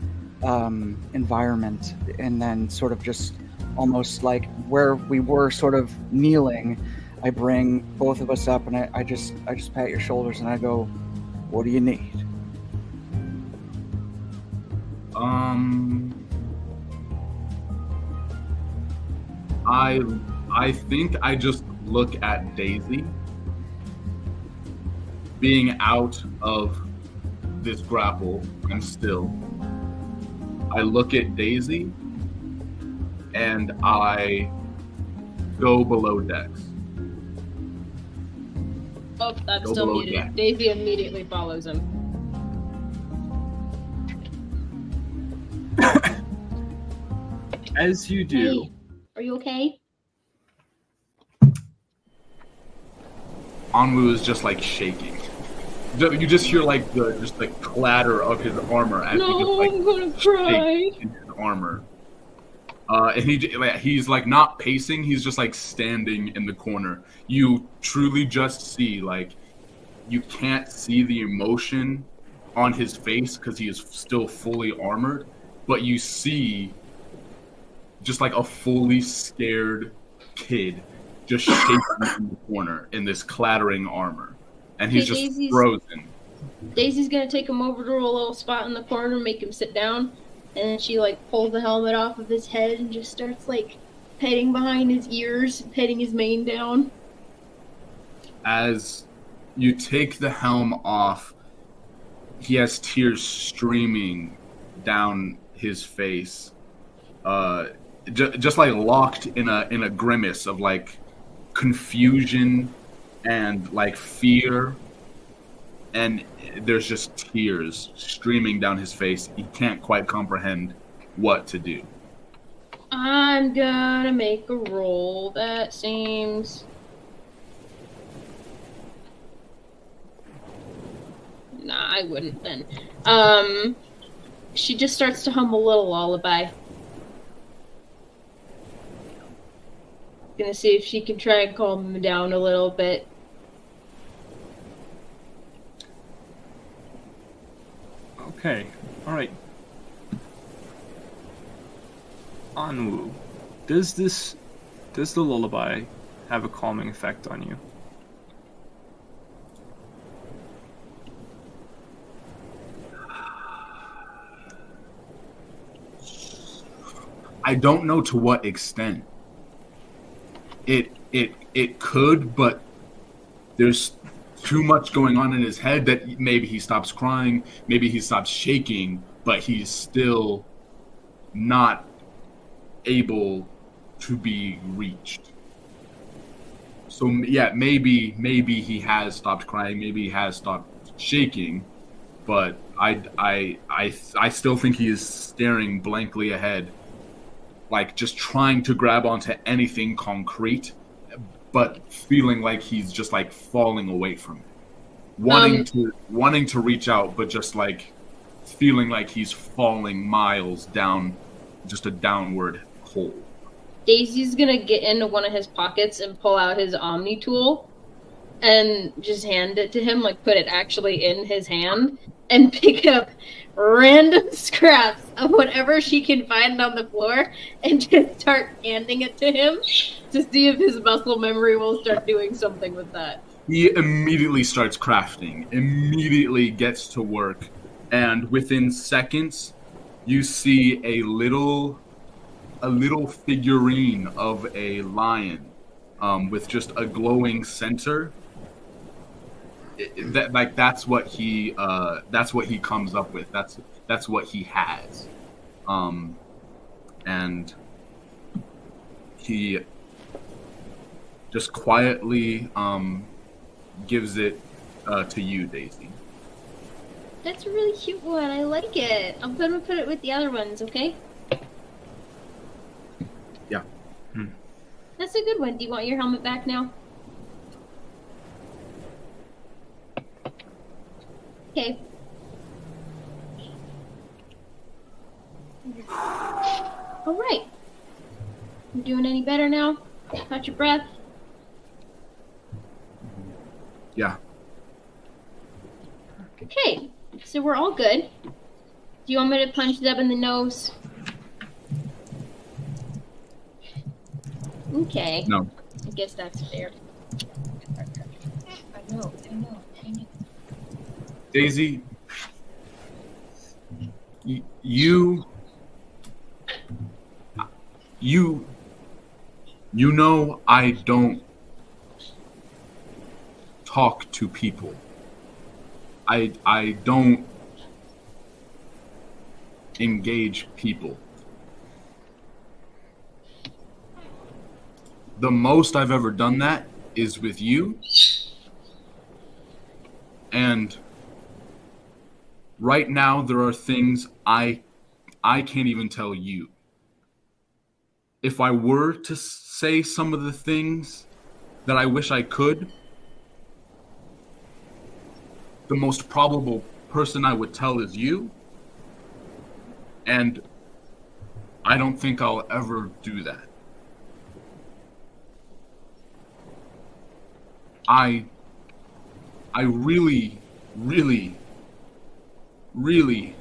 environment, and then sort of just almost like where we were sort of kneeling, I bring both of us up and I just pat your shoulders and I go, what do you need? I think I just look at Daisy being out of this grapple and still. I look at Daisy and I go below decks. Oh, that's Go still below muted. deck. Daisy immediately follows him. As you do, Hey, are you okay? Anwu is just like shaking. You just hear like the clatter of his armor as he just like I'm gonna cry. shakes in his armor. And he's like not pacing. He's just like standing in the corner. You truly just see like you can't see the emotion on his face because he is still fully armored, but you see just like a fully scared kid just shaking in the corner in this clattering armor, and he's Hey, just Daisy's- frozen. Daisy's gonna take him over to a little spot in the corner, make him sit down, and then she like pulls the helmet off of his head and just starts like petting behind his ears, petting his mane down. As you take the helm off, he has tears streaming down his face, just like locked in a grimace of like confusion and like fear, and there's just tears streaming down his face. He can't quite comprehend what to do. I'm gonna make a roll. That seems... Nah, I wouldn't then. She just starts to hum a little lullaby. Gonna see if she can try and calm him down a little bit. Okay, all right. Anwu, does the lullaby have a calming effect on you? I don't know to what extent. It could, but there's too much going on in his head that maybe he stops crying, maybe he stops shaking, but he's still not able to be reached. So yeah, maybe he has stopped crying, maybe he has stopped shaking, but I still think he is staring blankly ahead, like just trying to grab onto anything concrete, but feeling like he's just like falling away from it. Wanting to reach out, but just like feeling like he's falling miles down, just a downward hole. Daisy's gonna get into one of his pockets and pull out his Omni tool and just hand it to him, like put it actually in his hand, and pick up random scraps of whatever she can find on the floor and just start handing it to him to see if his muscle memory will start doing something with that. He immediately starts crafting, immediately gets to work, and within seconds, you see a little figurine of a lion, with just a glowing center. That's what he comes up with. That's what he has, and he just quietly gives it to you, Daisy. That's a really cute one. I like it. I'm gonna put it with the other ones, okay? Yeah. That's a good one. Do you want your helmet back now? Okay. All right. You doing any better now? Got your breath? Yeah. Okay. So we're all good. Do you want me to punch Zeb in the nose? Okay. No. I guess that's fair. I know. Daisy, you know I don't talk to people. I don't engage people. The most I've ever done that is with you. And right now there are things I can't even tell you. If I were to say some of the things that I wish I could, the most probable person I would tell is you. And I don't think I'll ever do that. I really, really, really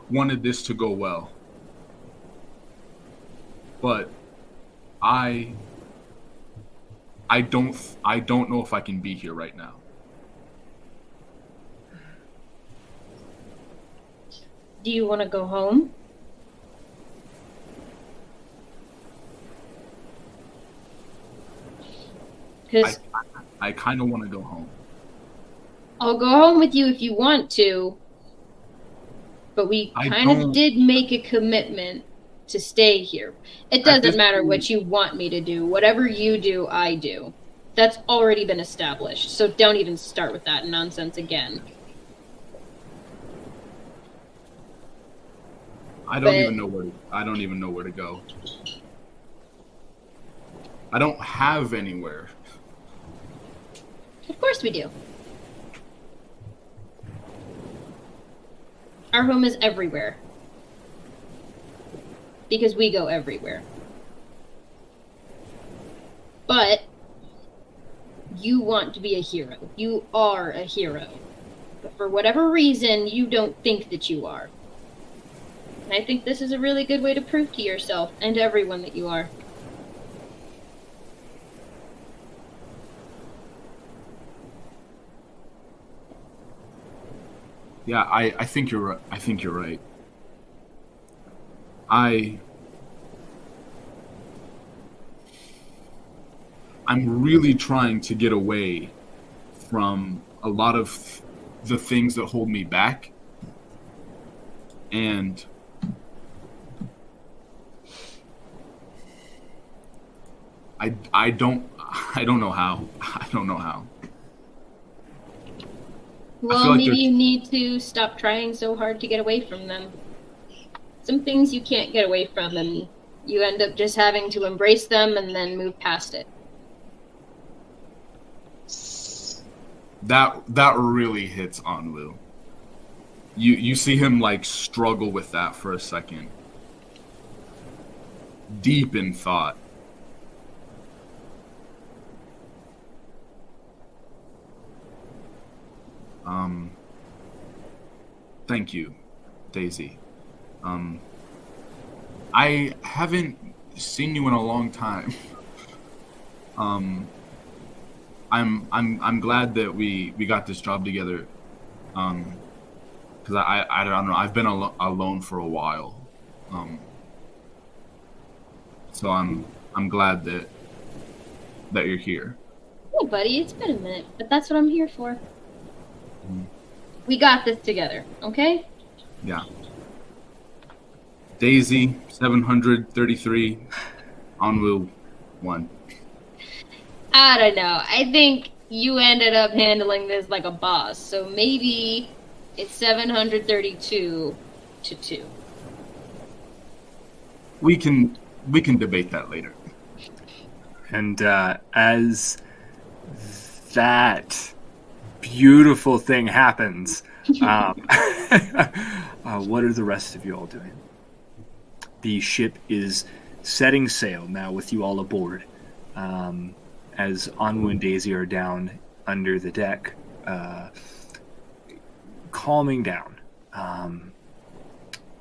wanted this to go well. But I don't know if I can be here right now. Do you want to go home? Because I kind of want to go home. I'll go home with you if you want to. But we I kind of don't- did make a commitment to stay here. It At doesn't this matter point- what you want me to do. Whatever you do, I do. That's already been established. So don't even start with that nonsense again. I don't But- even know where to go. I don't have anywhere. Of course we do. Our home is everywhere. Because we go everywhere. But you want to be a hero. You are a hero. But for whatever reason, you don't think that you are. And I think this is a really good way to prove to yourself and to everyone that you are. Yeah, I think you're right. I think you're right. I'm really trying to get away from a lot of the things that hold me back. And I don't know how. I don't know how. Well, like maybe there's- you need to stop trying so hard to get away from them. Some things you can't get away from, and you end up just having to embrace them and then move past it. That really hits on Lou. You see him like struggle with that for a second. Deep in thought. Thank you, Daisy. I haven't seen you in a long time. I'm glad that we got this job together. Because I don't know, I've been alone for a while. So I'm glad that you're here. Hey, buddy, it's been a minute, but that's what I'm here for. Mm. We got this together, okay? Yeah. Daisy 733, Onwu 1. I don't know. I think you ended up handling this like a boss, so maybe it's 732 to 2. We can debate that later. And as that beautiful thing happens, what are the rest of you all doing? The ship is setting sail now with you all aboard. As Onwu and Daisy are down under the deck, calming down.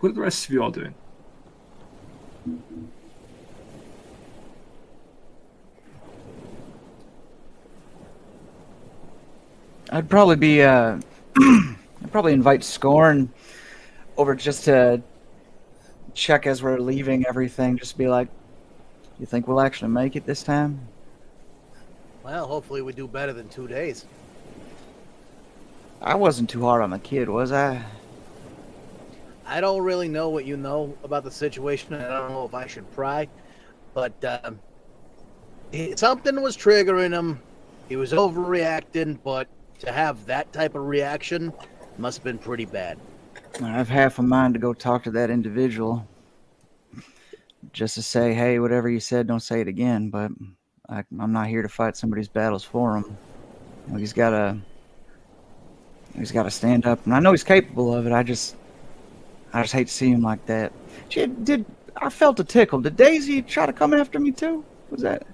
What are the rest of you all doing? I'd probably be I'd probably invite Scorn over just to check as we're leaving everything. Just be like, you think we'll actually make it this time? Well, hopefully we do better than 2 days. I wasn't too hard on the kid, was I? I don't really know what you know about the situation. I don't know if I should pry, but something was triggering him. He was overreacting, but to have that type of reaction must have been pretty bad. I have half a mind to go talk to that individual. Just to say, hey, whatever you said, don't say it again. But I'm not here to fight somebody's battles for him. You know, he's got to stand up, and I know he's capable of it. I just hate to see him like that. I felt a tickle. Did Daisy try to come after me too? Was that?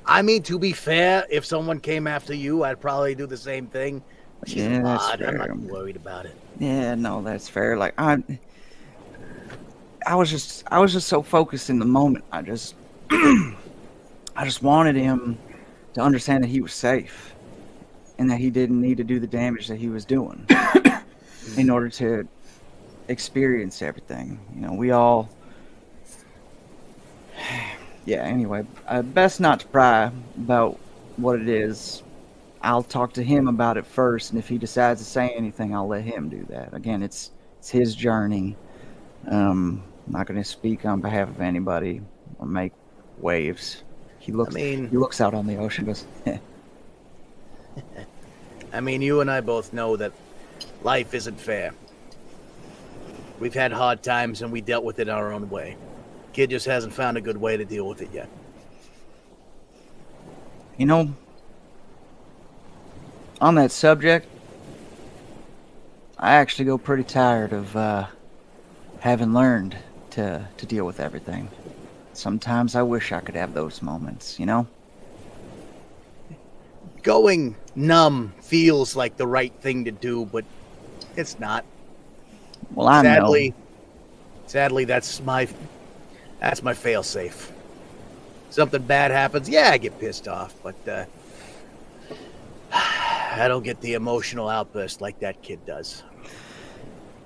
I mean, to be fair, if someone came after you, I'd probably do the same thing. But she's Yeah, a that's mod. I'm fair. not worried about it. Yeah, no, that's fair. Like I was just so focused in the moment. I just wanted him to understand that he was safe and that he didn't need to do the damage that he was doing in order to experience everything. You know, we all. Yeah. Anyway, best not to pry about what it is. I'll talk to him about it first, and if he decides to say anything, I'll let him do that. Again, it's It's his journey. I'm not going to speak on behalf of anybody or make waves. He looks out on the ocean, goes, I mean, you and I both know that life isn't fair. We've had hard times and we dealt with it our own way. Kid just hasn't found a good way to deal with it yet. you know, on that subject, I actually go pretty tired of having learned to deal with everything. Sometimes I wish I could have those moments, you know? Going numb feels like the right thing to do, but it's not. Well, I know. Sadly, that's my fail-safe. Something bad happens, yeah, I get pissed off, but I don't get the emotional outburst like that kid does.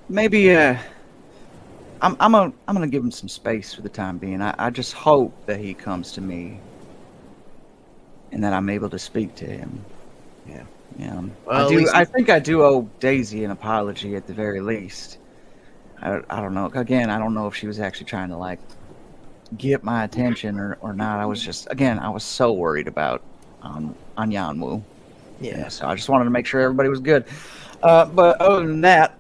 Maybe I'm gonna give him some space for the time being. I just hope that he comes to me and that I'm able to speak to him. Yeah. Yeah. Well, I think I do owe Daisy an apology at the very least. I don't know. Again, I don't know if she was actually trying to like get my attention or not. I was so worried about on Yanwu. Yeah. So I just wanted to make sure everybody was good. But other than that,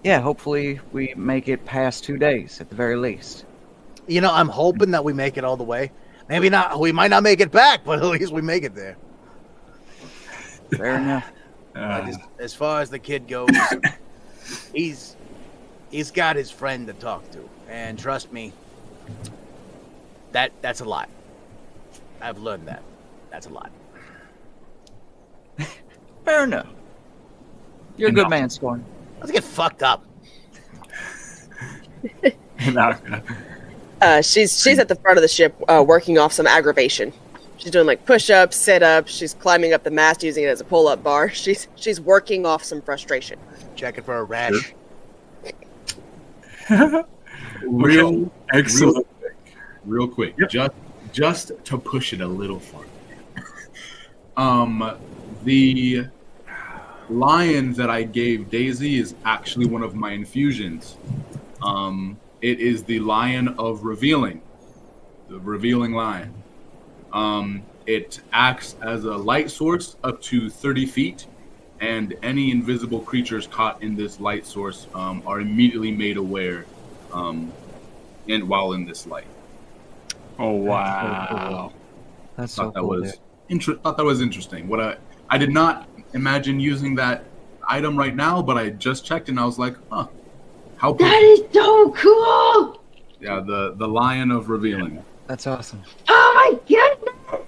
yeah, hopefully we make it past 2 days at the very least. You know, I'm hoping that we make it all the way. Maybe not. We might not make it back, but at least we make it there. Fair enough. As far as the kid goes, he's got his friend to talk to, and trust me, that's a lot. I've learned that. That's a lot. Fair enough. You're a good man, Scorn. Let's get fucked up. She's at the front of the ship working off some aggravation. She's doing like push-ups, sit-ups. She's climbing up the mast using it as a pull-up bar. She's working off some frustration. Checking for a rash. Excellent. Real quick. Yep. Just to push it a little farther. The lion that I gave Daisy is actually one of my infusions. It is the Lion of Revealing, the Revealing Lion. It acts as a light source up to 30 feet, and any invisible creatures caught in this light source are immediately made aware, and while in this light. Oh wow! That's so cool. Thought that was interesting. I did not imagine using that item right now, but I just checked and I was like, huh. How that is so cool! Yeah, the Lion of Revealing. That's awesome. Oh my goodness!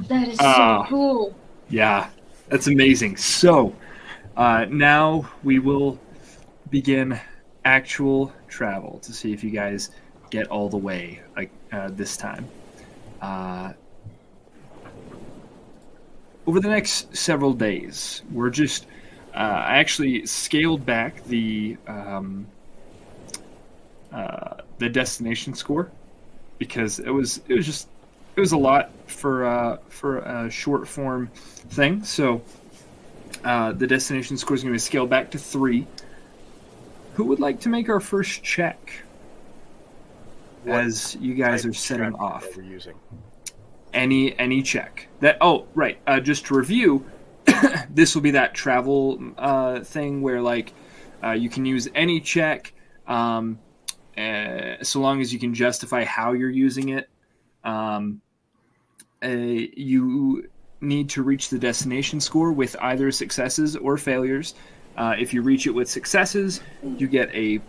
That is so cool. Yeah, that's amazing. So, now we will begin actual travel to see if you guys get all the way this time. Over the next several days, we're just... I actually scaled back the destination score because it was a lot for a short form thing. So the destination score is going to be scaled back to 3. Who would like to make our first check as you guys are setting off? We're using Any check that. Oh, right. Just to review. This will be that travel thing where you can use any check so long as you can justify how you're using it. You need to reach the destination score with either successes or failures. If you reach it with successes, you get a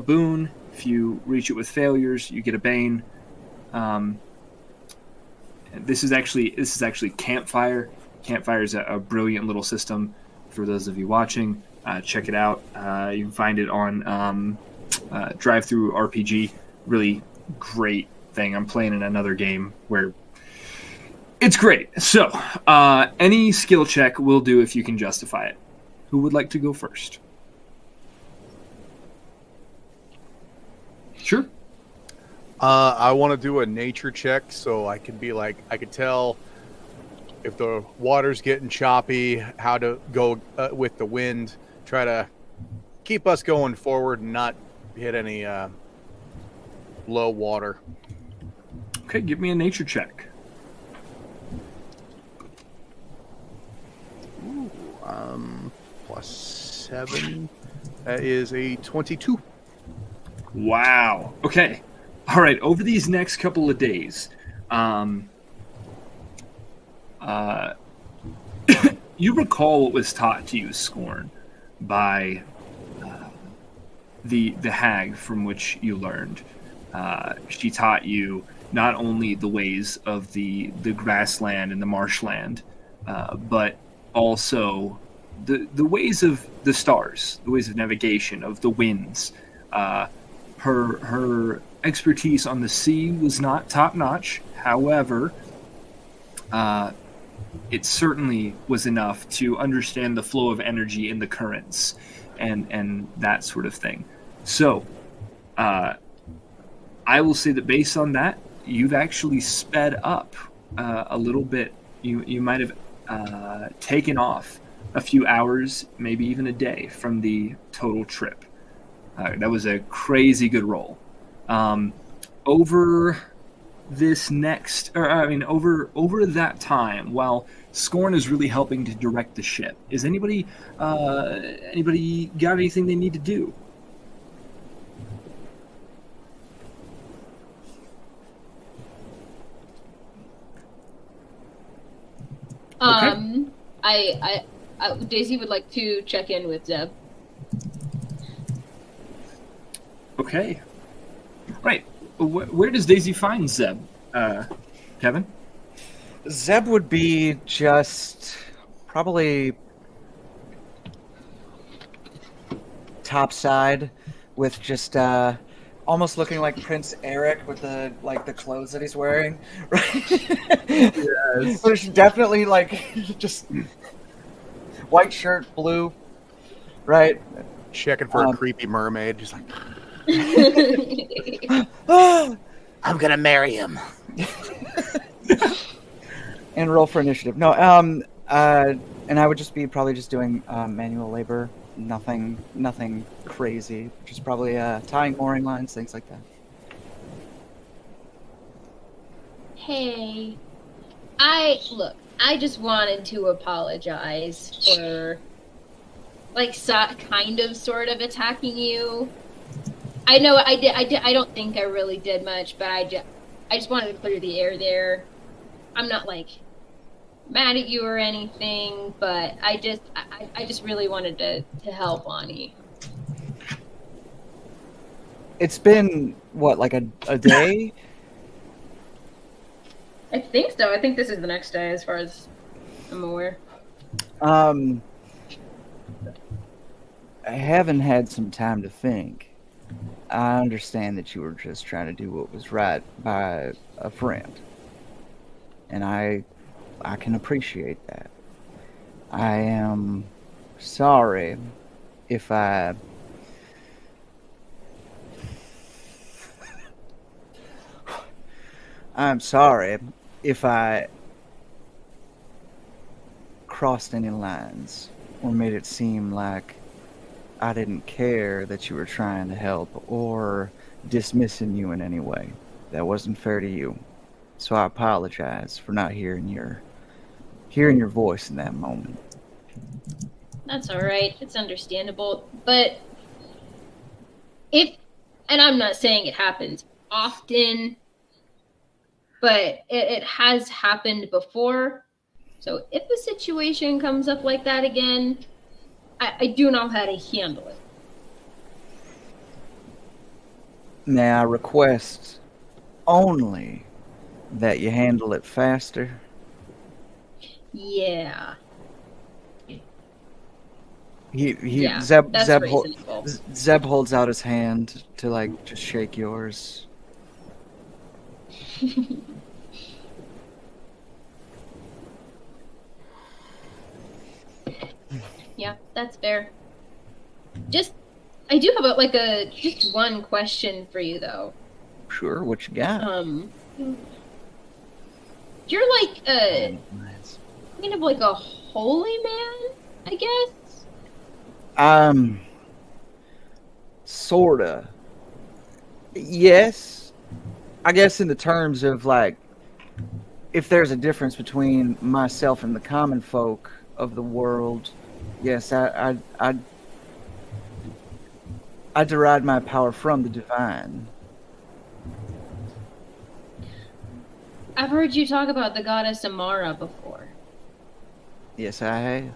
boon. If you reach it with failures, you get a bane. This is actually Campfire. Campfire is a brilliant little system for those of you watching. Check it out. You can find it on Drive-Thru RPG. Really great thing. I'm playing in another game where it's great. So, any skill check will do if you can justify it. Who would like to go first? Sure. I want to do a nature check so I can be like, I can tell if the water's getting choppy, how to go with the wind, try to keep us going forward and not hit any low water. Okay, give me a nature check. Ooh, +7. That is a 22. Wow. Okay. All right. Over these next couple of days, you recall what was taught to you, Scorn, by the hag from which you learned. She taught you not only the ways of the grassland and the marshland, but also the ways of the stars, the ways of navigation, of the winds. Her expertise on the sea was not top notch. However, it certainly was enough to understand the flow of energy in the currents and that sort of thing. So, I will say that based on that, you've actually sped up a little bit. You might have taken off a few hours, maybe even a day from the total trip. That was a crazy good roll. Over this next, over that time, while Scorn is really helping to direct the ship, is anybody got anything they need to do? Okay. I Daisy would like to check in with Zeb. Okay. Right. Where does Daisy find Zeb? Kevin? Zeb would be just probably topside with just almost looking like Prince Eric with the clothes that he's wearing. Right? Yes. There's definitely just white shirt, blue, right? Checking for a creepy mermaid. Just like, I'm gonna marry him. And roll for initiative. No, and I would just be probably just doing manual labor, nothing crazy. Just probably tying mooring lines, things like that. Hey, I just wanted to apologize for sort of attacking you. I know I did. I don't think I really did much, but I just wanted to clear the air there. I'm not mad at you or anything, but I just really wanted to help Ani. It's been what, like a day? I think so. I think this is the next day, as far as I'm aware. I haven't had some time to think. I understand that you were just trying to do what was right by a friend. And I can appreciate that. I am sorry if I I'm sorry if I crossed any lines or made it seem like I didn't care that you were trying to help or dismissing you in any way. That wasn't fair to you. So I apologize for not hearing your voice in that moment. That's all right. It's understandable. But and I'm not saying it happens often, but it has happened before. So if a situation comes up like that again, I do know how to handle it. May I request only that you handle it faster? Yeah. Yeah, that's Zeb reasonable. Zeb holds out his hand to just shake yours. Yeah, that's fair. I do have just one question for you though. Sure, what you got? You're kind of like a holy man, I guess. Sorta. Yes. I guess in the terms of like, if there's a difference between myself and the common folk of the world, yes, I derive my power from the divine. I've heard you talk about the goddess Amara before. Yes, I have.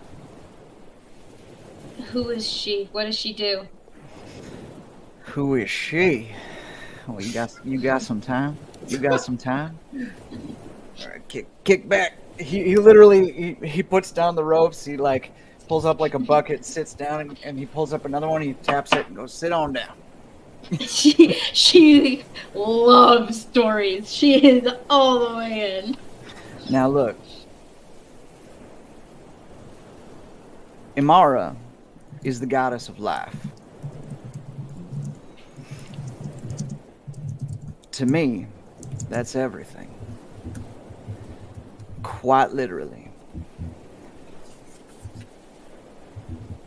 Who is she? What does she do? Who is she? Well, you got some time. You got some time. All right, kick back. He literally he puts down the ropes. He like pulls up like a bucket, sits down, and he pulls up another one. He taps it and goes, "Sit on down." She loves stories. She is all the way in. Now look, Imara is the goddess of life. To me, that's everything. Quite literally.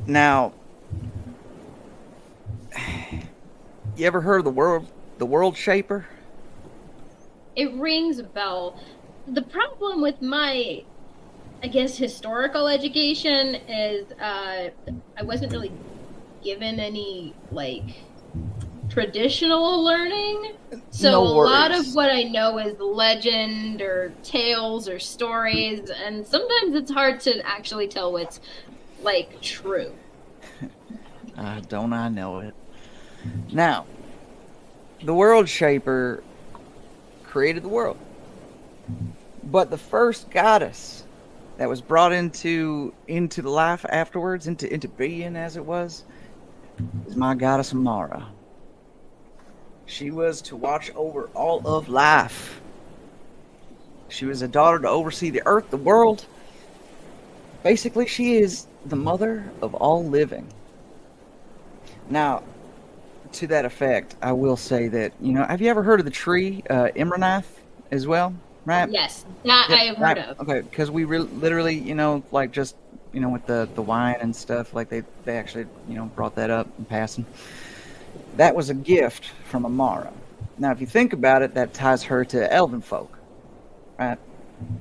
Now, you ever heard of the world shaper? It rings a bell. The problem with my, I guess, historical education is I wasn't really given any, like, traditional learning. So No a lot worries. of what I know is legend or tales or stories, and sometimes it's hard to actually tell what's, like, true. Don't I know it? Now, the world shaper created the world. But the first goddess that was brought into the life afterwards, into being as it was, is my goddess Amara. She was to watch over all of life. She was a daughter to oversee the earth, the world. Basically, she is the mother of all living. Now, to that effect, I will say that, have you ever heard of the tree, Imranath, as well? Right? Yes, that I have heard of. Okay, because we literally, like just, with the wine and stuff, like they actually, brought that up in passing. That was a gift from Amara. Now, if you think about it, that ties her to elven folk, right?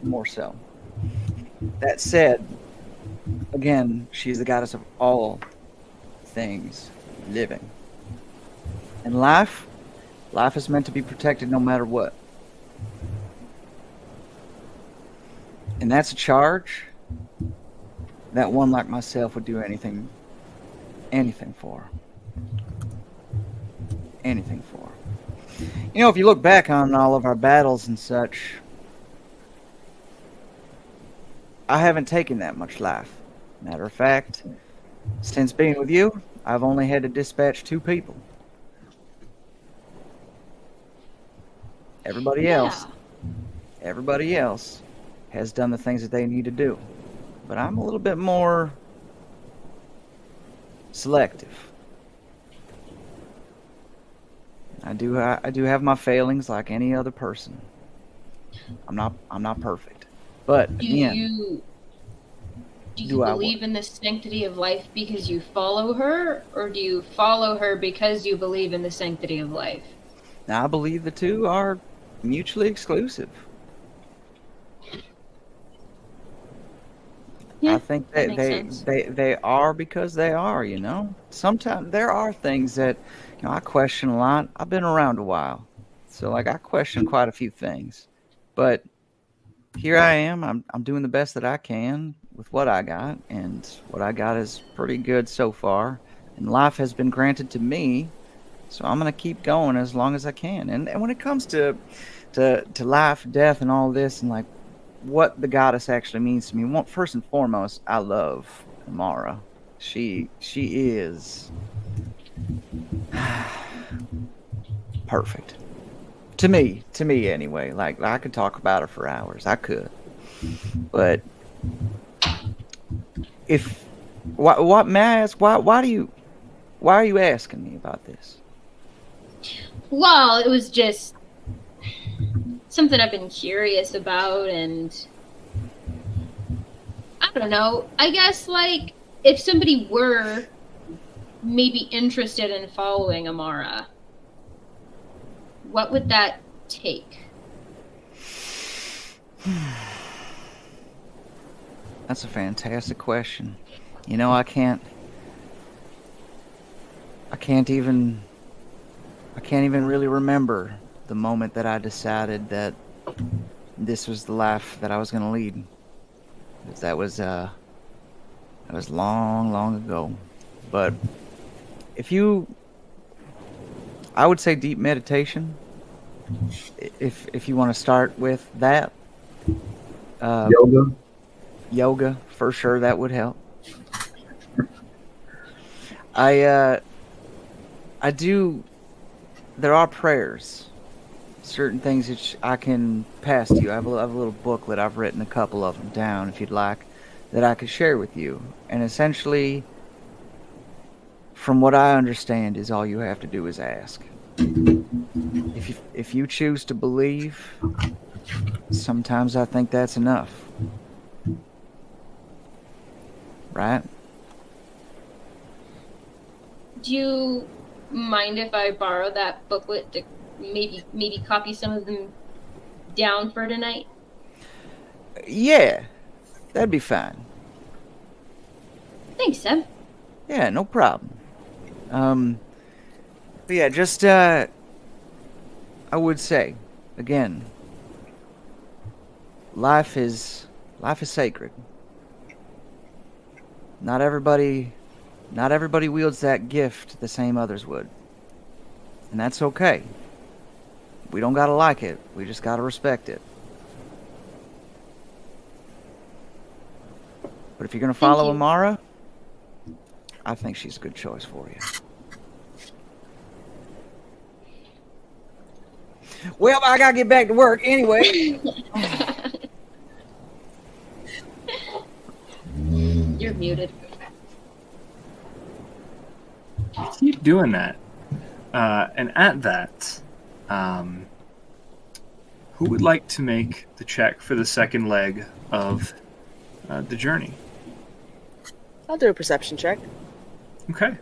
More so. That said, again, she's the goddess of all things living. And life is meant to be protected no matter what. And that's a charge that one like myself would do anything for. Anything for. If you look back on all of our battles and such, I haven't taken that much life. Matter of fact, since being with you, I've only had to dispatch 2 people. Everybody else has done the things that they need to do. But I'm a little bit more selective. I do have my failings like any other person. I'm not perfect. But Do again, you do I believe in the sanctity of life because you follow her, or do you follow her because you believe in the sanctity of life? I believe the two are mutually exclusive. Yeah, I think that that makes sense. they are because they are, Sometimes there are things that, I question a lot. I've been around a while. So like I question quite a few things. But here I am. I'm doing the best that I can with what I got, and what I got is pretty good so far. And life has been granted to me, so I'm gonna keep going as long as I can. And when it comes to life, death, and all this, and like what the goddess actually means to me, first and foremost, I love Amara. She is perfect. To me anyway. Like I could talk about her for hours. I could. But what may I ask, why are you asking me about this? Well, it was just something I've been curious about, and I don't know. I guess, like, if somebody were maybe interested in following Amara, what would that take? That's a fantastic question. You know, I can't even really remember the moment that I decided that this was the life that I was going to lead. Because that was long, long ago. But I would say deep meditation. If you want to start with that. Yoga, for sure, that would help. I do. There are prayers, certain things that I can pass to you. I have a little booklet. I've written a couple of them down, if you'd like, that I could share with you. And essentially, from what I understand, is all you have to do is ask. If you choose to believe, sometimes I think that's enough. Right? Do you mind if I borrow that booklet to maybe copy some of them down for tonight? Yeah, that'd be fine. Thanks, Seb. Yeah, no problem. But yeah, just I would say, again, life is sacred. Not everybody wields that gift the same others would. And that's okay. We don't gotta like it. We just gotta respect it. But if you're gonna follow Amara, I think she's a good choice for you. Well, I gotta get back to work anyway. You're muted. Keep doing that. And at that, who would like to make the check for the second leg of the journey? I'll do a perception check. Okay.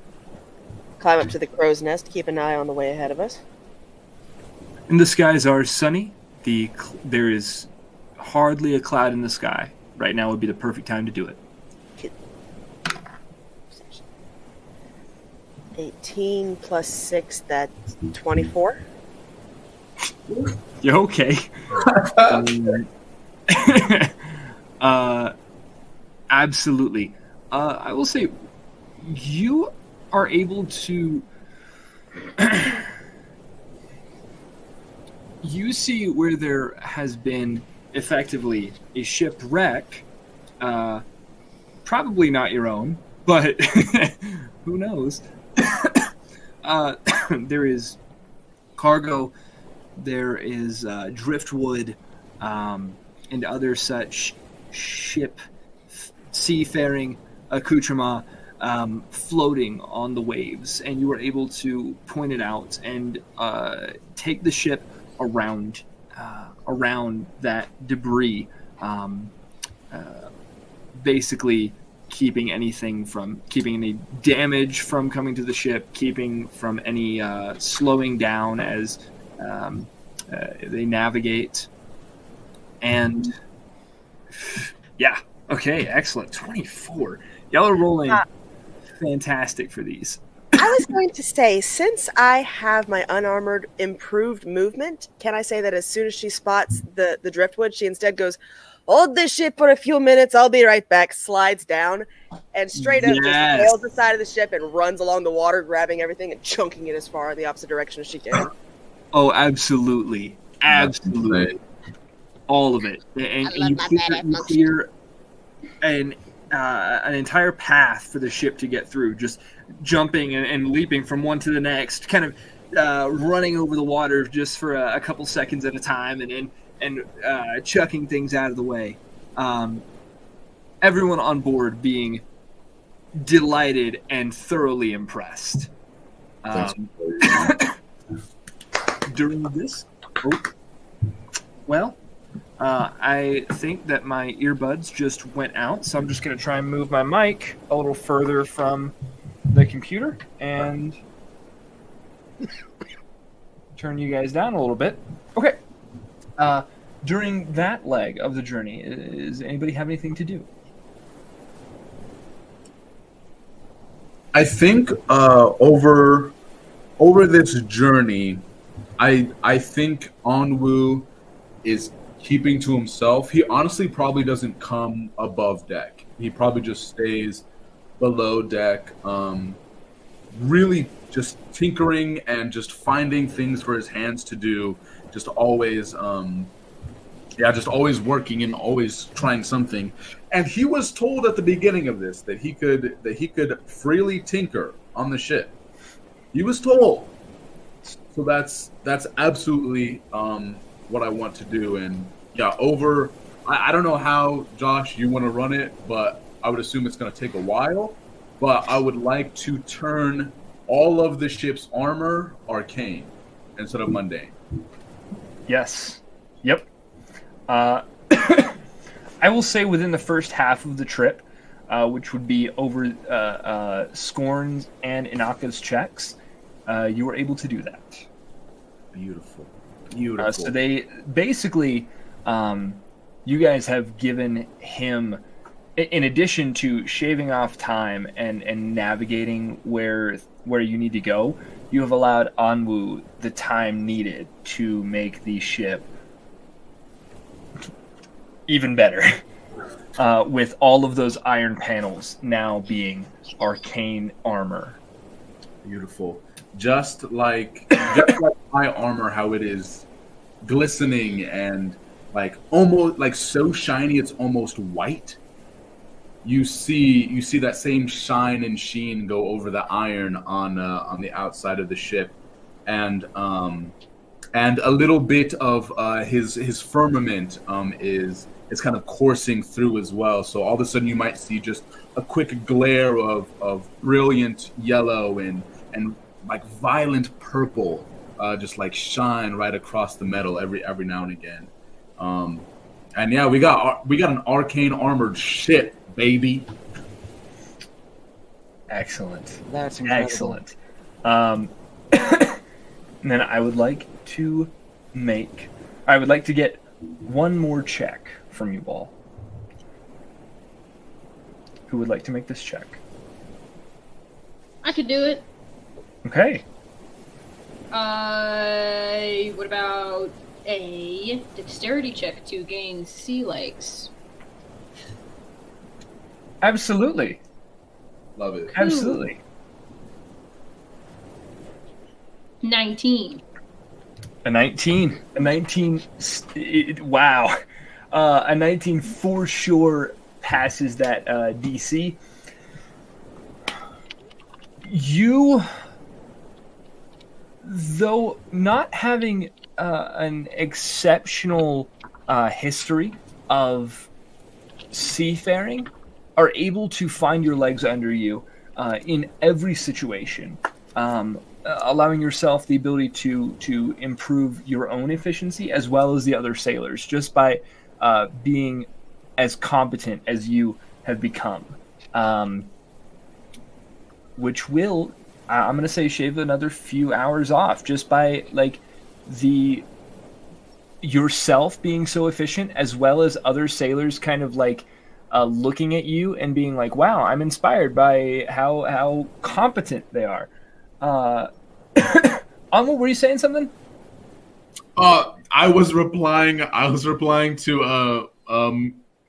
Climb up to the crow's nest, keep an eye on the way ahead of us. And the skies are sunny. There is hardly a cloud in the sky. Right now would be the perfect time to do it. 18 plus 6, that's 24. Yeah, okay. Absolutely. I will say you are able to you see where there has been effectively a shipwreck, probably not your own, but who knows. There is cargo, there is driftwood, and other such seafaring accoutrement floating on the waves, and you were able to point it out and take the ship around that debris, basically keeping any damage from coming to the ship, keeping from any slowing down as they navigate. And yeah, okay, excellent. 24. Y'all are rolling fantastic for these. I was going to say, since I have my unarmored improved movement, can I say that as soon as she spots the driftwood, she instead goes, "Hold this ship for a few minutes, I'll be right back," slides down, and straight up just nails the side of the ship and runs along the water, grabbing everything and chunking it as far in the opposite direction as she can. Oh, absolutely. Absolutely. All of it. And you clear an entire path for the ship to get through, just jumping and leaping from one to the next, kind of running over the water just for a couple seconds at a time, and chucking things out of the way. Everyone on board being delighted and thoroughly impressed. During this, I think that my earbuds just went out, so I'm just going to try and move my mic a little further from the computer and turn you guys down a little bit. Okay. During that leg of the journey, does anybody have anything to do? I think over this journey, I think Onwu is keeping to himself. He honestly probably doesn't come above deck. He probably just stays below deck, really just tinkering and just finding things for his hands to do. Just always, just always working and always trying something. And he was told at the beginning of this that he could freely tinker on the ship. He was told. So that's absolutely what I want to do. And yeah, I don't know how, Josh, you want to run it, but I would assume it's going to take a while. But I would like to turn all of the ship's armor arcane instead of mundane. Yes. Yep. I will say within the first half of the trip, which would be over Scorn's and Inaka's checks, you were able to do that. Beautiful. So they basically, you guys have given him, in addition to shaving off time and navigating where you need to go, you have allowed Onwu the time needed to make the ship even better. With all of those iron panels now being arcane armor. Beautiful. Just like my armor, how it is glistening and like almost like so shiny it's almost white. You see that same shine and sheen go over the iron on the outside of the ship, and a little bit of his firmament is kind of coursing through as well. So all of a sudden you might see just a quick glare of brilliant yellow and like violent purple, just like shine right across the metal every now and again. And yeah, we got an arcane armored ship, baby. Excellent. That's incredible. Excellent. And then I would like to get one more check from you all. Who would like to make this check? I could do it. Okay. What about a dexterity check to gain sea legs? Absolutely. Love it. Absolutely. 19. A 19. Wow. A 19 for sure passes that DC. You, though not having an exceptional history of seafaring, are able to find your legs under you in every situation, allowing yourself the ability to improve your own efficiency as well as the other sailors, just by being as competent as you have become, which will, I'm going to say, shave another few hours off just by like yourself being so efficient, as well as other sailors kind of like looking at you and being like, wow, I'm inspired by how competent they are. Onwu, were you saying something? I was replying to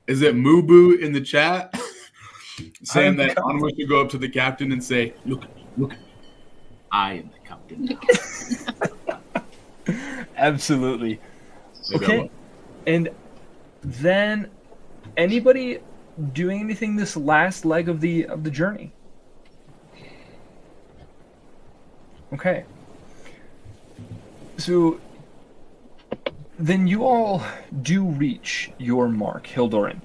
is it Mubu in the chat saying that Onwu should go up to the captain and say, look, I am the captain now. Absolutely. Okay. And then anybody doing anything this last leg of the journey? Okay. So then you all do reach your mark, Hildorin.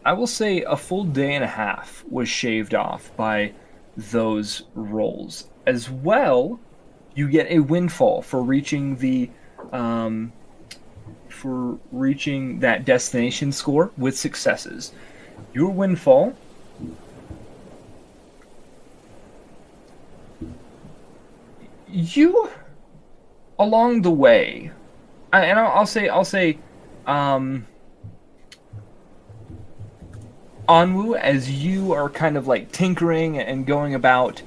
I will say a full day and a half was shaved off by those rolls. As well, you get a windfall for reaching that destination score with successes. Your windfall you along the way, I'll say, Onwu, as you are kind of like tinkering and going about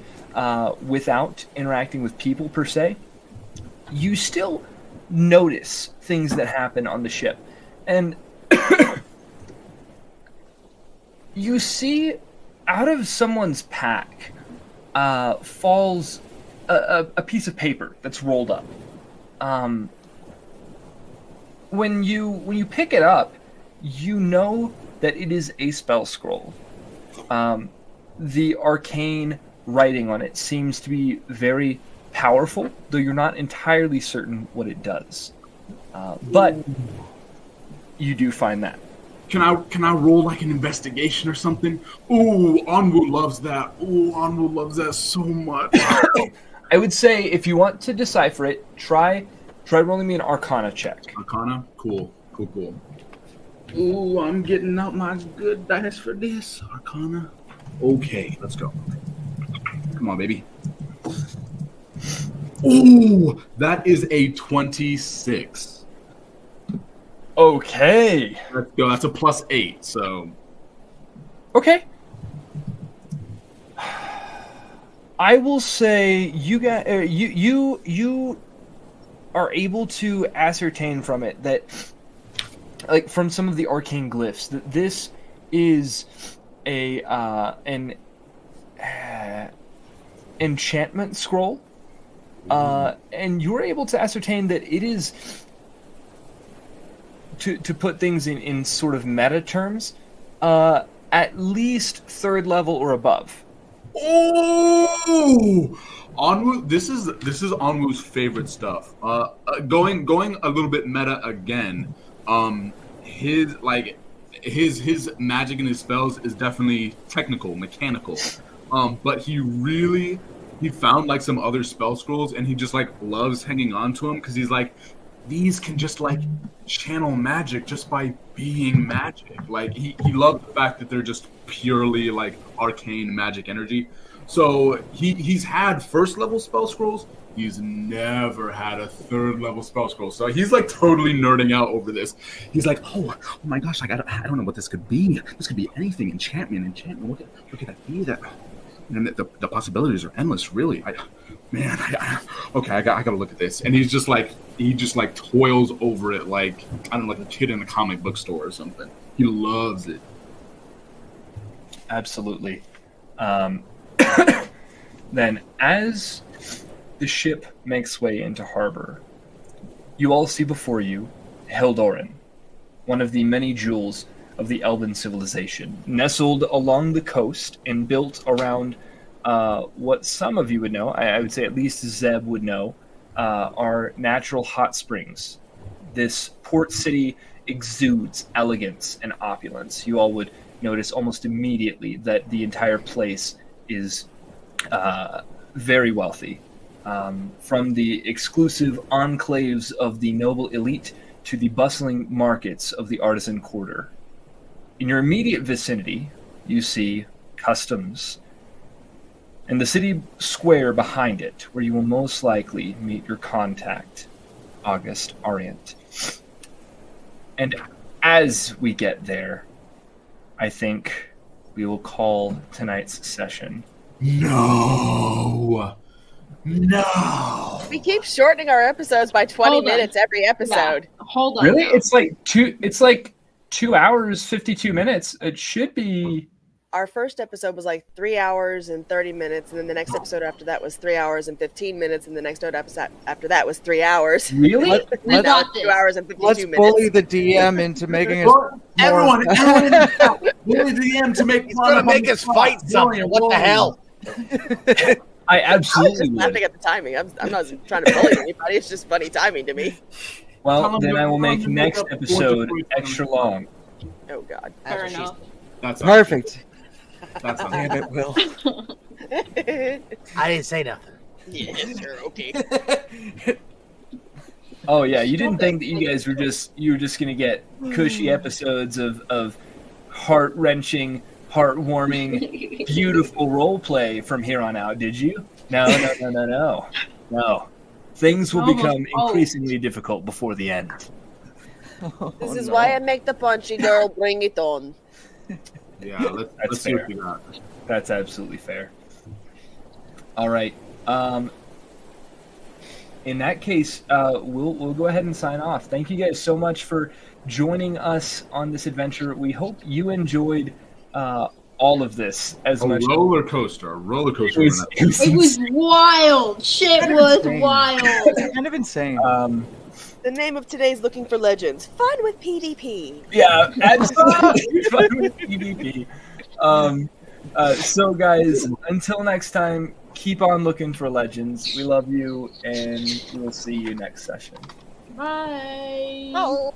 without interacting with people per se, you still notice things that happen on the ship. And you see out of someone's pack falls a piece of paper that's rolled up. When you pick it up, you know that it is a spell scroll. The arcane writing on it seems to be very powerful, though you're not entirely certain what it does. But you do find that. Can I roll like an investigation or something? Ooh, Onwu loves that. Ooh, Onwu loves that so much. I would say if you want to decipher it, try rolling me an Arcana check. Arcana? Cool. Ooh, I'm getting out my good dice for this. Arcana. Okay, let's go. Come on, baby. Ooh, that is a 26. Okay. Let's go. That's a +8, so. Okay. I will say you are able to ascertain from it that, like from some of the arcane glyphs, that this is an enchantment scroll, and you're able to ascertain that it is, to put things in sort of meta terms, at least 3rd level or above. Oh, Onwu, this is Onwu's favorite stuff. Going a little bit meta again. His magic and his spells is definitely technical, mechanical. But he found like some other spell scrolls, and he just like loves hanging on to them because he's like, these can just like channel magic just by being magic. Like he loves the fact that they're just purely like arcane magic energy. So he's had 1st level spell scrolls. He's never had a 3rd level spell scroll. So he's like totally nerding out over this. He's like, oh my gosh, like I don't know what this could be. This could be anything. Enchantment. What could that be? That, and the possibilities are endless. Really, I gotta look at this. And he just like toils over it like, I don't know, like a kid in a comic book store or something. He loves it. Absolutely. Then, as the ship makes way into harbor, you all see before you Heldorin, one of the many jewels of the Elven civilization, nestled along the coast and built around what some of you would know, I would say at least Zeb would know, are natural hot springs. This port city exudes elegance and opulence. You all would notice almost immediately that the entire place is very wealthy. From the exclusive enclaves of the noble elite to the bustling markets of the artisan quarter. In your immediate vicinity, you see customs, and the city square behind it, where you will most likely meet your contact, August Orient. And as we get there, I think we will call tonight's session. No. We keep shortening our episodes by 20 minutes every episode. Yeah. Hold on. Really? Now. It's like 2 hours, 52 minutes. It should be. Our first episode was like 3 hours and 30 minutes, and then the next episode after that was 3 hours and 15 minutes, and the next episode after that was 3 hours. Really? We got 2 hours and 52 Let's minutes. bully the DM into making us Everyone bully the DM to make He's gonna make us fight something. What the hell? I I was absolutely just would. laughing at the timing. I'm not trying to bully anybody. It's just funny timing to me. Well, then I will make next episode extra long. Oh, God. Fair enough. That's perfect. That's Damn it, Will. I didn't say nothing. Yeah, sure, okay. Oh yeah, you didn't think that you guys were just gonna get cushy episodes of heart-wrenching, heartwarming, beautiful role play from here on out, did you? No. No. Things will Almost become all. increasingly difficult before the end. This is why I make the punchy girl bring it on. Yeah, let's That's see what fair. you got. That's absolutely fair. All right. In that case, we'll go ahead and sign off. Thank you guys so much for joining us on this adventure. We hope you enjoyed all of this as A much. roller coaster. It was It was wild. Shit Kind of was insane. wild. It's kind of insane. The name of today's Looking for Legends. Fun with PvP. Yeah, absolutely fun with PvP. So, guys, until next time, keep on looking for legends. We love you, and we'll see you next session. Bye. Oh.